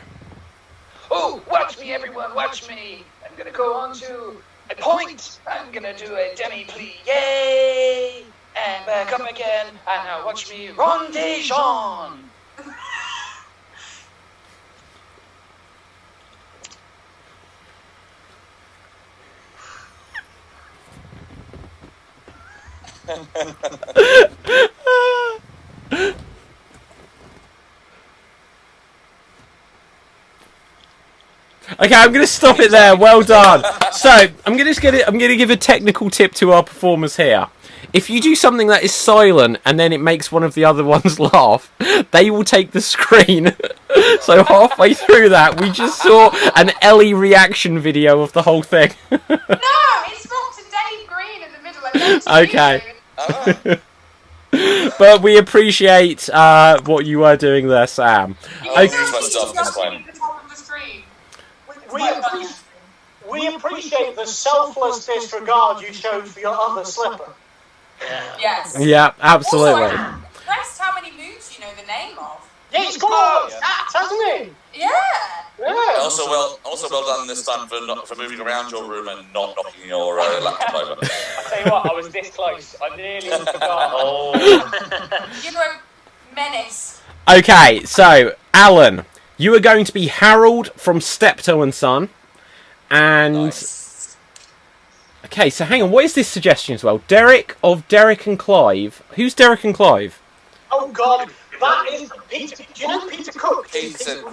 Oh, watch me, everyone, watch me. I'm gonna go on to a point. I'm gonna do a demi-plie. Yay! And back up again. And now watch me, Ronde-Jean. Okay, I'm going to stop it there. Well done. So, I'm going to give a technical tip to our performers here. If you do something that is silent and then it makes one of the other ones laugh, they will take the screen. So halfway through that, we just saw an Ellie reaction video of the whole thing. No, it's Dr. Dave Green in the middle. Okay. But we appreciate what you were doing there, Sam. We appreciate the selfless disregard you showed for your other slipper. Yes. Yeah, absolutely. Also, I'm impressed how many moves you know the name of. Yeah, he's got stats, hasn't he? Yeah. Yeah. Also well done this time for moving around your room and not knocking your laptop over. I tell you what, I was this close. I nearly forgot. You know, menace. Okay, so, Alan, you are going to be Harold from Steptoe and Son. And... Nice. Okay, so hang on, what is this suggestion as well? Derek of Derek and Clive. Who's Derek and Clive? Oh, God. That is Peter. Do you know Peter Cook?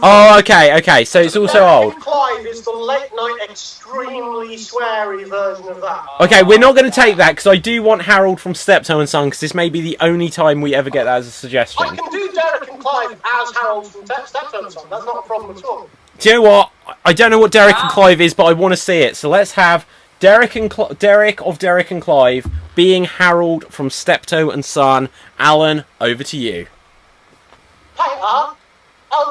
Oh, okay, so it's also old. Clive is the late-night, extremely sweary version of that. Okay, we're not going to take that, because I do want Harold from Steptoe and Son, because this may be the only time we ever get that as a suggestion. I can do Derek and Clive as Harold from Steptoe and Son. That's not a problem at all. Do you know what? I don't know what Derek and Clive is, but I want to see it. So let's have Derek of Derek and Clive being Harold from Steptoe and Son. Alan, over to you.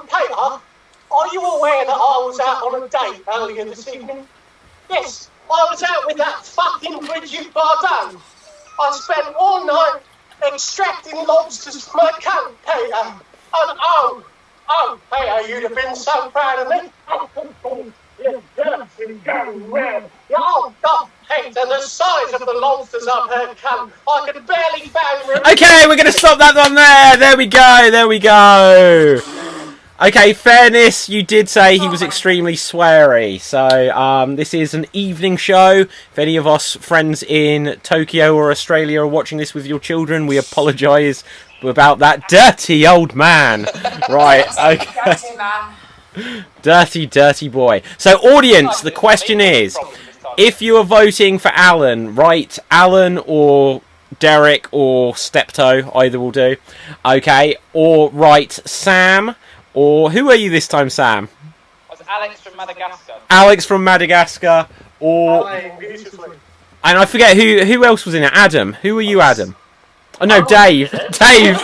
Peter, are you aware that I was out on a date earlier this evening? Yes, I was out with that fucking Bridget Bardot. I spent all night extracting lobsters from my cunt, Peter. And oh, Peter, you'd have been so proud of me. Oh, God, Peter, the size of the lobsters up her cunt, I could barely find room. Okay, we're going to stop that one there. There we go. Okay, fairness, you did say he was extremely sweary. So, this is an evening show. If any of us friends in Tokyo or Australia are watching this with your children, we apologise about that dirty old man. Right, okay. Dirty man. Dirty boy. So, audience, the question is, if you are voting for Alan, write Alan or Derek or Steptoe, either will do. Okay, or write Sam. Or who are you this time, Sam? I was Alex from Madagascar. Alex from Madagascar, or Beautifully. and I forget who else was in it. Adam. Who are you, Adam? Oh no, Dave. Dave.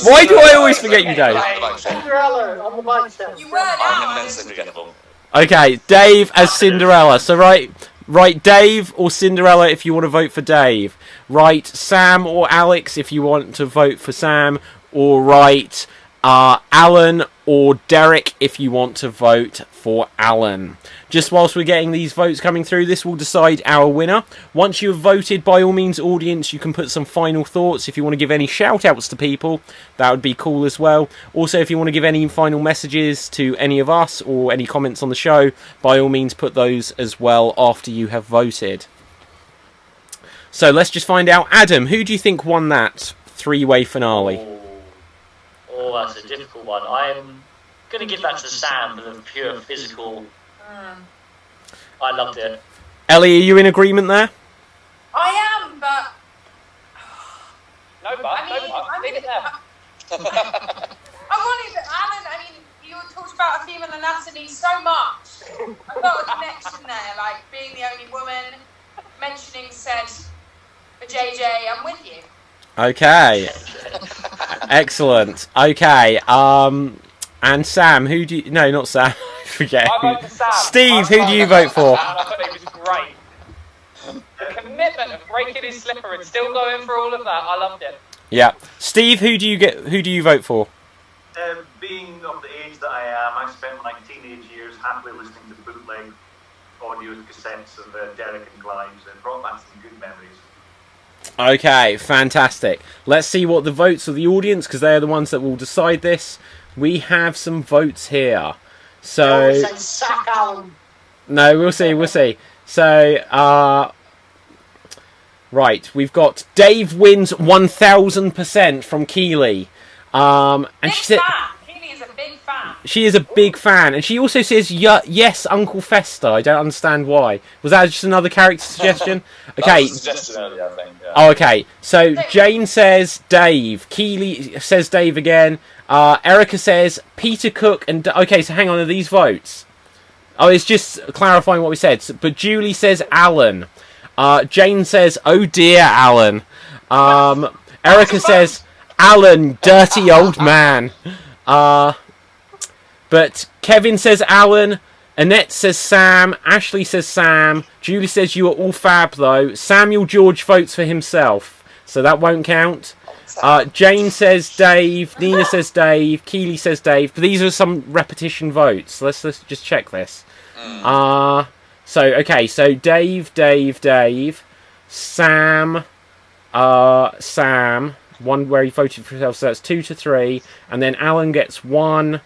Why do I always forget you, Dave? Cinderella on the bike stand. You were now. Immensely forgettable. Okay, Dave as Cinderella. So write Dave or Cinderella if you want to vote for Dave. Write Sam or Alex if you want to vote for Sam, or write Alan or Derek if you want to vote for Alan. Just whilst we're getting these votes coming through, this will decide our winner. Once you have voted, by all means, audience, you can put some final thoughts. If you want to give any shout outs to people, that would be cool as well. Also, if you want to give any final messages to any of us or any comments on the show, by all means, put those as well after you have voted. So let's just find out. Adam, who do you think won that three-way finale? Oh, that's a difficult one. I'm going to give that to Sam for the pure physical. I loved it. Ellie, are you in agreement there? I am, but... No, but leave it there. I wanted Alan, I mean, you talked about female anatomy so much. I got a connection there, like being the only woman, mentioning said for JJ, I'm with you. Okay. Excellent. Okay. And Sam, who do you... No, not Sam. I forget. I vote for Sam. Steve, who do you vote for? Sam. I thought he was great. The commitment of breaking his slipper and still going for all of that, I loved it. Yeah. Steve, who do you vote for? Being of the age that I am, I spent my teenage years happily listening to bootleg audio cassettes of Derek and Glimes and brought back some good memories. Okay, fantastic. Let's see what the votes of the audience, because they're the ones that will decide this. We have some votes here. So Sack Alan. no, we'll see. So right, we've got Dave wins 1000% from Keely. And she said Keely is a big fan. she is a big fan, and she also says yes, Uncle Fester. I don't understand why. Was that just another character suggestion? Okay. That was a suggestion earlier, I think. Yeah. Oh, okay. So Jane says Dave. Keely says Dave again. Erica says Peter Cook. And okay, so hang on. Are these votes? Oh, it's just clarifying what we said. But Julie says Alan. Jane says, "Oh dear, Alan." Erica says Alan, dirty old man. But Kevin says Alan. Annette says Sam. Ashley says Sam. Julie says you are all fab though. Samuel George votes for himself, so that won't count. Jane says Dave. Nina says Dave. Keely says Dave. But these are some repetition votes. Let's just check this. So okay, so Dave, Sam, Sam. One where he voted for himself, so that's 2 to 3, and then Alan gets 1,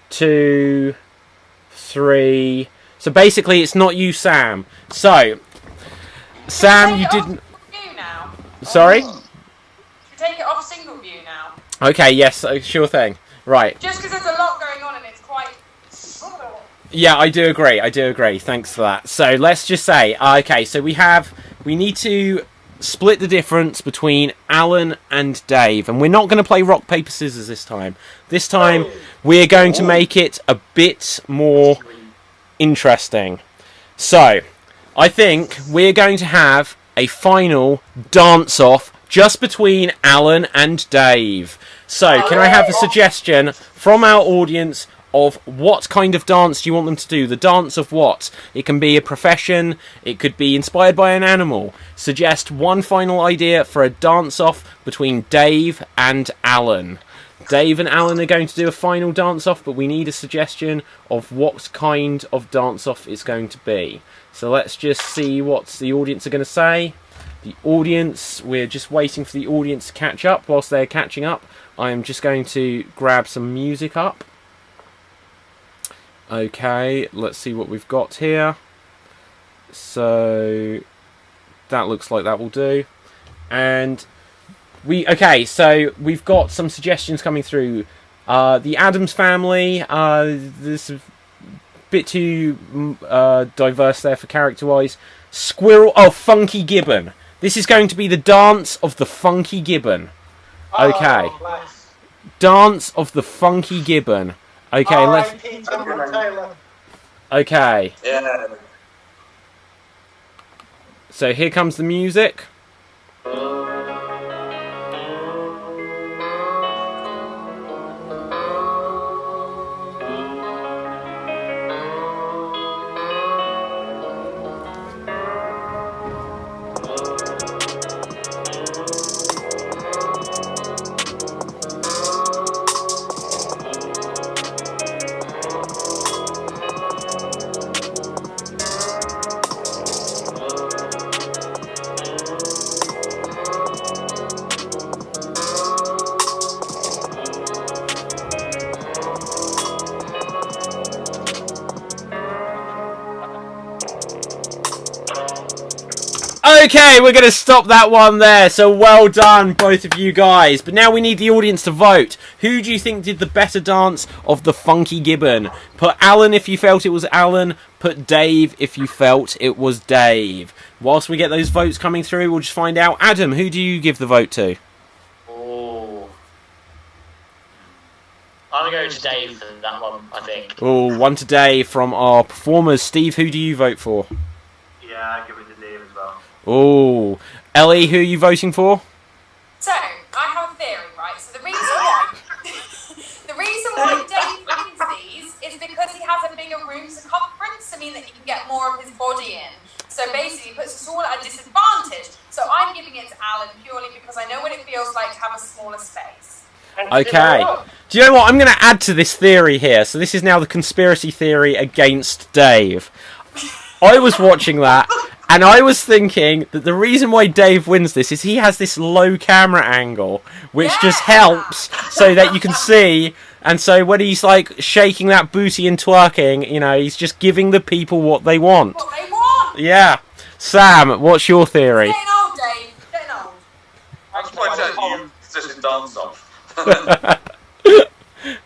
2, 3. So basically, it's not you, Sam. So, Sam, you didn't. Now. Sorry. Should we take it off single view now? Okay. Yes. Sure thing. Right. Just because there's a lot going on and it's quite. Yeah, I do agree. Thanks for that. So let's just say, okay. So we need to split the difference between Alan and Dave, and we're not going to play rock paper scissors this time. This time we're going to make it a bit more interesting. So I think we're going to have a final dance off just between Alan and Dave. So can I have a suggestion from our audience of what kind of dance do you want them to do? The dance of what? It can be a profession, it could be inspired by an animal. Suggest one final idea for a dance-off between Dave and Alan. Dave and Alan are going to do a final dance-off, but we need a suggestion of what kind of dance-off it's going to be. So let's just see what the audience are going to say. The audience, we're just waiting for the audience to catch up. Whilst they're catching up, I am just going to grab some music up. Okay, let's see what we've got here. So that looks like that will do. And so we've got some suggestions coming through. The Addams Family, there's a bit too diverse there for character-wise. Funky Gibbon. This is going to be the dance of the Funky Gibbon. Okay. Dance of the Funky Gibbon. Okay, let's. Okay. Yeah. So here comes the music. Okay, we're going to stop that one there. So well done, both of you guys. But now we need the audience to vote. Who do you think did the better dance of the Funky Gibbon? Put Alan if you felt it was Alan. Put Dave if you felt it was Dave. Whilst we get those votes coming through, we'll just find out. Adam, who do you give the vote to? Oh, I'm going to go to Dave for that one, I think. Oh, 1 to Dave from our performers. Steve, who do you vote for? Yeah, I give it to Dave as well. Oh, Ellie, who are you voting for? So, I have a theory, right? So the reason mean that he can get more of his body in. So basically, it puts us all at a disadvantage. So I'm giving it to Alan purely because I know what it feels like to have a smaller space. Okay. Do you know what? I'm going to add to this theory here. So this is now the conspiracy theory against Dave. I was watching that, and I was thinking that the reason why Dave wins this is he has this low camera angle, which just helps so that you can see. And so when he's like shaking that booty and twerking, you know, he's just giving the people what they want. What they want. Yeah. Sam, what's your theory? Getting old, Dave. Getting old. I was pointing out you position dance off.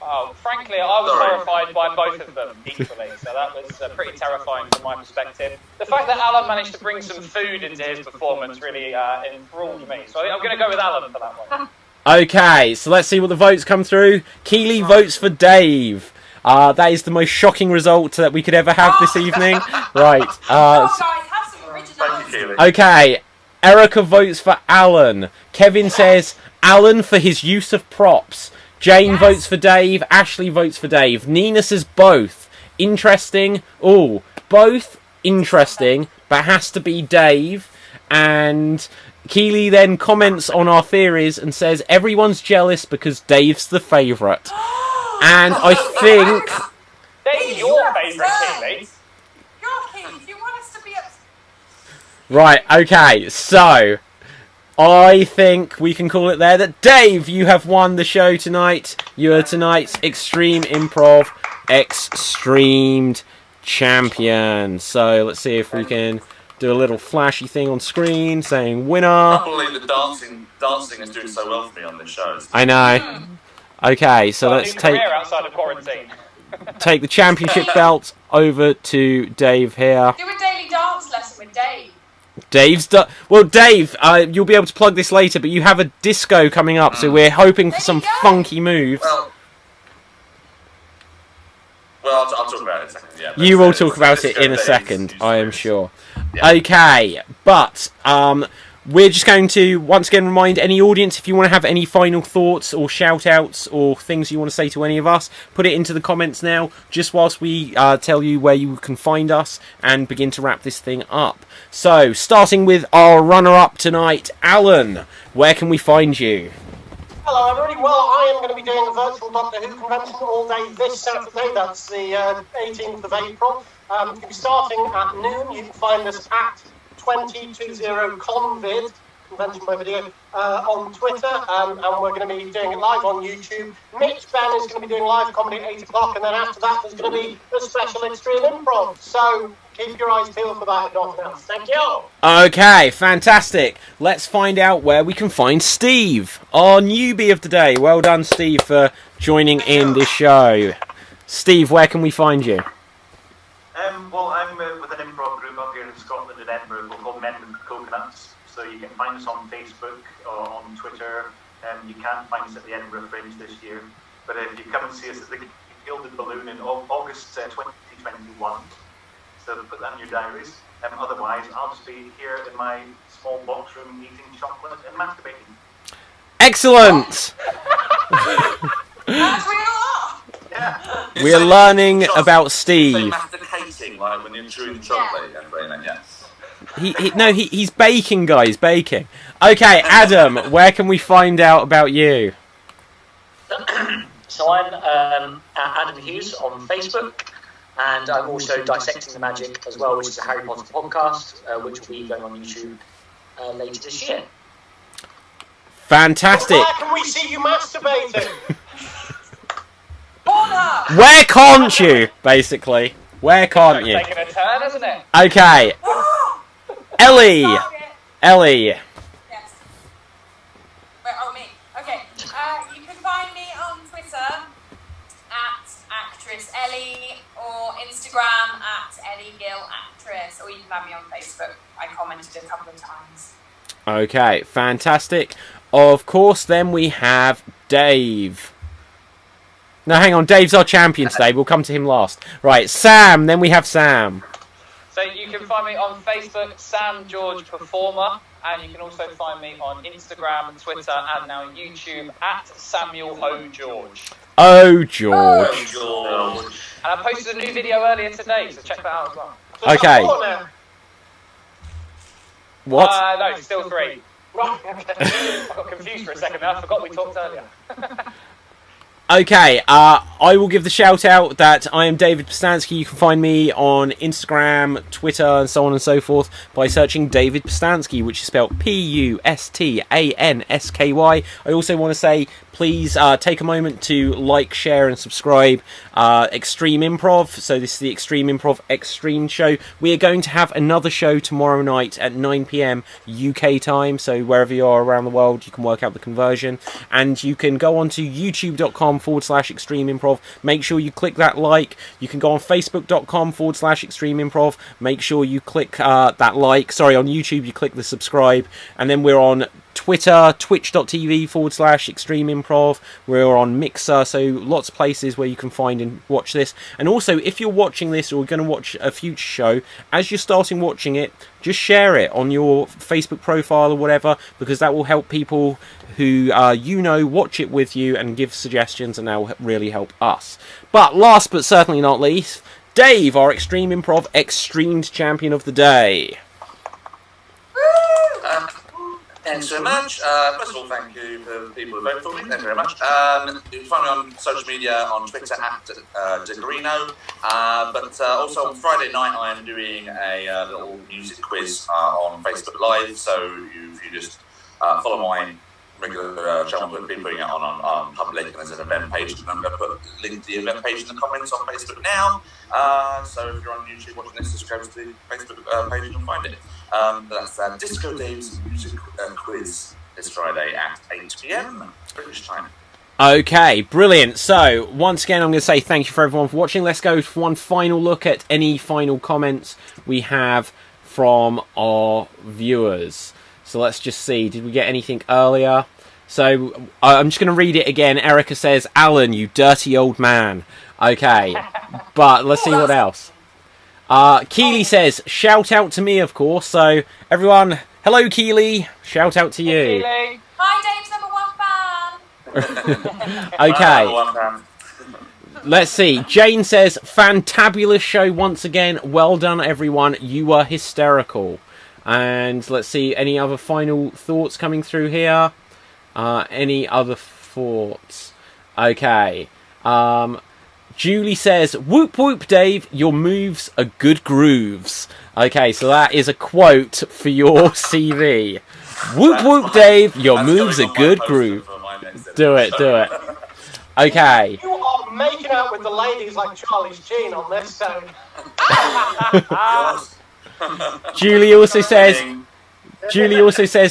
Oh, frankly, I was horrified by both of them equally, so that was pretty terrifying from my perspective. The fact that Alan managed to bring some food into his performance really enthralled me, so I think I'm going to go with Alan for that one. Okay, so let's see what the votes come through. Keely votes for Dave. That is the most shocking result that we could ever have this evening. Right. Guys, have some originality. Okay, Erica votes for Alan. Kevin says Alan for his use of props. Jane votes for Dave. Ashley votes for Dave. Nina says both. Interesting. Oh, both interesting, but has to be Dave. And Keely then comments on our theories and says everyone's jealous because Dave's the favourite. And I think... Dave's your favourite, Keely. Keely, you want us to be upset? Right, okay, so... I think we can call it there that Dave, you have won the show tonight. You are tonight's Extreme Improv XStreamed champion. So let's see if we can do a little flashy thing on screen saying winner. I can't believe that dancing is doing so well for me on this show. I know. Okay, so let's take outside of quarantine. take the championship belt over to Dave here. Do a daily dance lesson with Dave. Well, Dave, you'll be able to plug this later, but you have a disco coming up, so we're hoping for some funky moves. Well, I'll talk about it in a second. Yeah, you will talk about it in a second, I am sure. Yeah. Okay, but we're just going to once again remind any audience, if you want to have any final thoughts or shout outs or things you want to say to any of us, put it into the comments now, just whilst we tell you where you can find us and begin to wrap this thing up. So, starting with our runner-up tonight, Alan, where can we find you? Hello everybody, well I am going to be doing a virtual Doctor Who convention all day this Saturday, that's the 18th of April. We'll be starting at noon. You can find us at 2020convid, convention by video, on Twitter, and we're going to be doing it live on YouTube. Mitch Ben is going to be doing live comedy at 8 o'clock, and then after that there's going to be a special Extreme Improv, so keep your eyes peeled for that, if nothing else. Thank you! Okay, fantastic. Let's find out where we can find Steve, our newbie of the day. Well done, Steve, for joining in this show. Steve, where can we find you? Well, I'm with an improv group up here in Scotland in Edinburgh called Men with Coconuts. So you can find us on Facebook or on Twitter. You can't find us at the Edinburgh Fringe this year. But if you come and see us at the Gilded Balloon in August 2021, so put that in your diaries. Otherwise, I'll just be here in my small box room eating chocolate and masturbating. Excellent! As we are! Yeah. We are learning about Steve. Masticating, like when you're chewing the chocolate. He's baking, guys, baking. Okay, Adam, where can we find out about you? So I'm Adam Hughes on Facebook, and I'm also Dissecting the Magic as well, which is a Harry Potter podcast, which will be going on YouTube later this year. Fantastic. Where can we see you masturbating? Where can't you, basically? Where can't you? Taking a turn, isn't it? Okay. Ellie. Yes. Wait, me. Okay. You can find me on Twitter at Actress Ellie or Instagram at Ellie Gill Actress, or you can find me on Facebook. I commented a couple of times. Okay, fantastic. Of course, then we have Dave. No, hang on. Dave's our champion today. We'll come to him last. Right, Sam. Then we have Sam. So you can find me on Facebook, Sam George Performer, and you can also find me on Instagram, Twitter, and now YouTube at Samuel O. George. Oh, George. Oh, George. And I posted a new video earlier today, so check that out as well. So it's Okay. 4 now. What? No, still 3. Right. I got confused for a second there. I forgot we talked earlier. Okay, I will give the shout out that I am David Postansky. You can find me on Instagram, Twitter, and so on and so forth by searching David Postansky, which is spelled Pustansky. I also want to say, please take a moment to like, share, and subscribe Extreme Improv. So this is the Extreme Improv XStreamed show. We are going to have another show tomorrow night at 9 PM UK time. So wherever you are around the world, you can work out the conversion. And you can go on to youtube.com/Extreme Improv. Make sure you click that like. You can go on facebook.com/Extreme Improv. Make sure you click that like. Sorry, on YouTube you click the subscribe. And then we're on Twitter, twitch.tv/Extreme Improv. We're on Mixer, so lots of places where you can find and watch this. And also, if you're watching this or going to watch a future show, as you're starting watching it, just share it on your Facebook profile or whatever, because that will help people who watch it with you and give suggestions, and that will really help us. But last but certainly not least, Dave, our Extreme Improv XStreamed champion of the day. Thanks very much. First of all, thank you for the people who voted for me. Thank you very much. You can find me on social media, on Twitter @Degarino. But also on Friday night, I am doing a little music quiz on Facebook Live. So if you just follow my regular channel, we've been putting it on public, and there's an event page, and I'm going to put a link to the event page in the comments on Facebook now. So if you're on YouTube watching this, subscribe to the Facebook page and you'll find it. That's Disco Dave's music quiz this Friday at 8 PM British time. Okay, brilliant. So, once again, I'm going to say thank you for everyone for watching. Let's go for one final look at any final comments we have from our viewers. So let's just see, did we get anything earlier? So, I'm just going to read it again. Erica says, Alan, you dirty old man. Okay, but let's see what else. Keely says, shout out to me, of course. So, everyone, hello, Keely. Shout out to you. Keely. Hi, Dave's #1 fan. Okay. Let's see. Jane says, fantabulous show once again. Well done, everyone. You were hysterical. And let's see, any other final thoughts coming through here? Any other thoughts? Okay. Julie says, whoop whoop Dave, your moves are good grooves. Okay, so that is a quote for your CV. Whoop whoop Dave, your moves are good groove. Do it. Okay. You are making out with the ladies like Charlie's Sheen on this, so... Julie also says,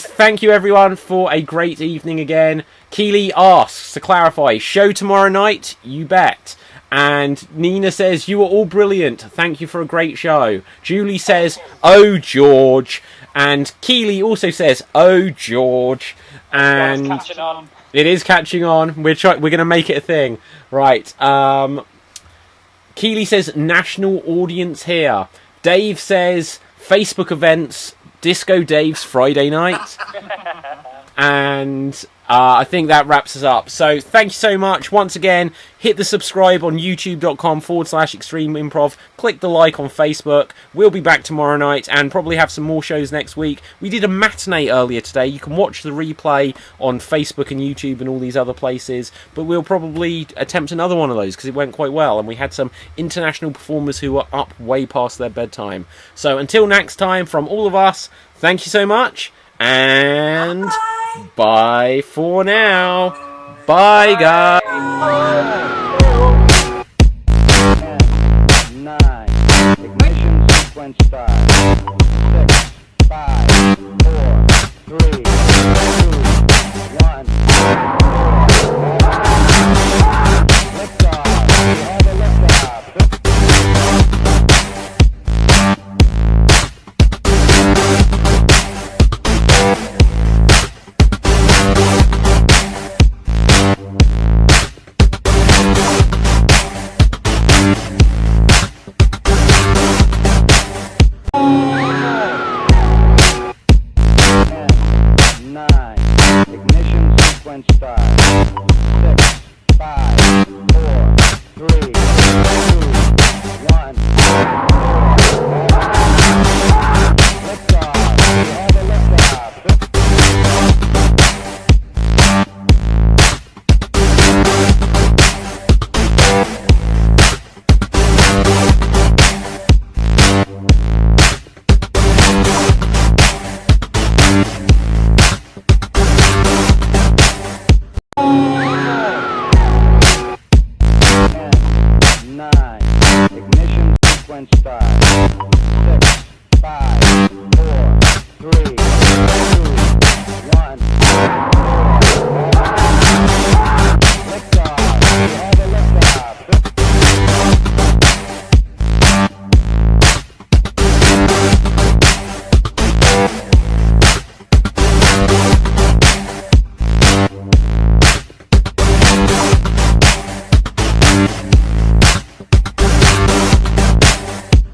thank you everyone for a great evening again. Keely asks, to clarify, show tomorrow night? You bet. And Nina says, you were all brilliant. Thank you for a great show. Julie says, oh George. And Keely also says, oh George. And it's catching on. It is catching on. We're going to make it a thing. Right. Keely says, national audience here. Dave says, Facebook events, Disco Dave's Friday night. And I think that wraps us up. So thank you so much. Once again, hit the subscribe on youtube.com/Extreme Improv. Click the like on Facebook. We'll be back tomorrow night and probably have some more shows next week. We did a matinee earlier today. You can watch the replay on Facebook and YouTube and all these other places. But we'll probably attempt another one of those because it went quite well. And we had some international performers who were up way past their bedtime. So until next time, from all of us, thank you so much. And bye for now. Bye, guys. 10, 9, ignition sequence start.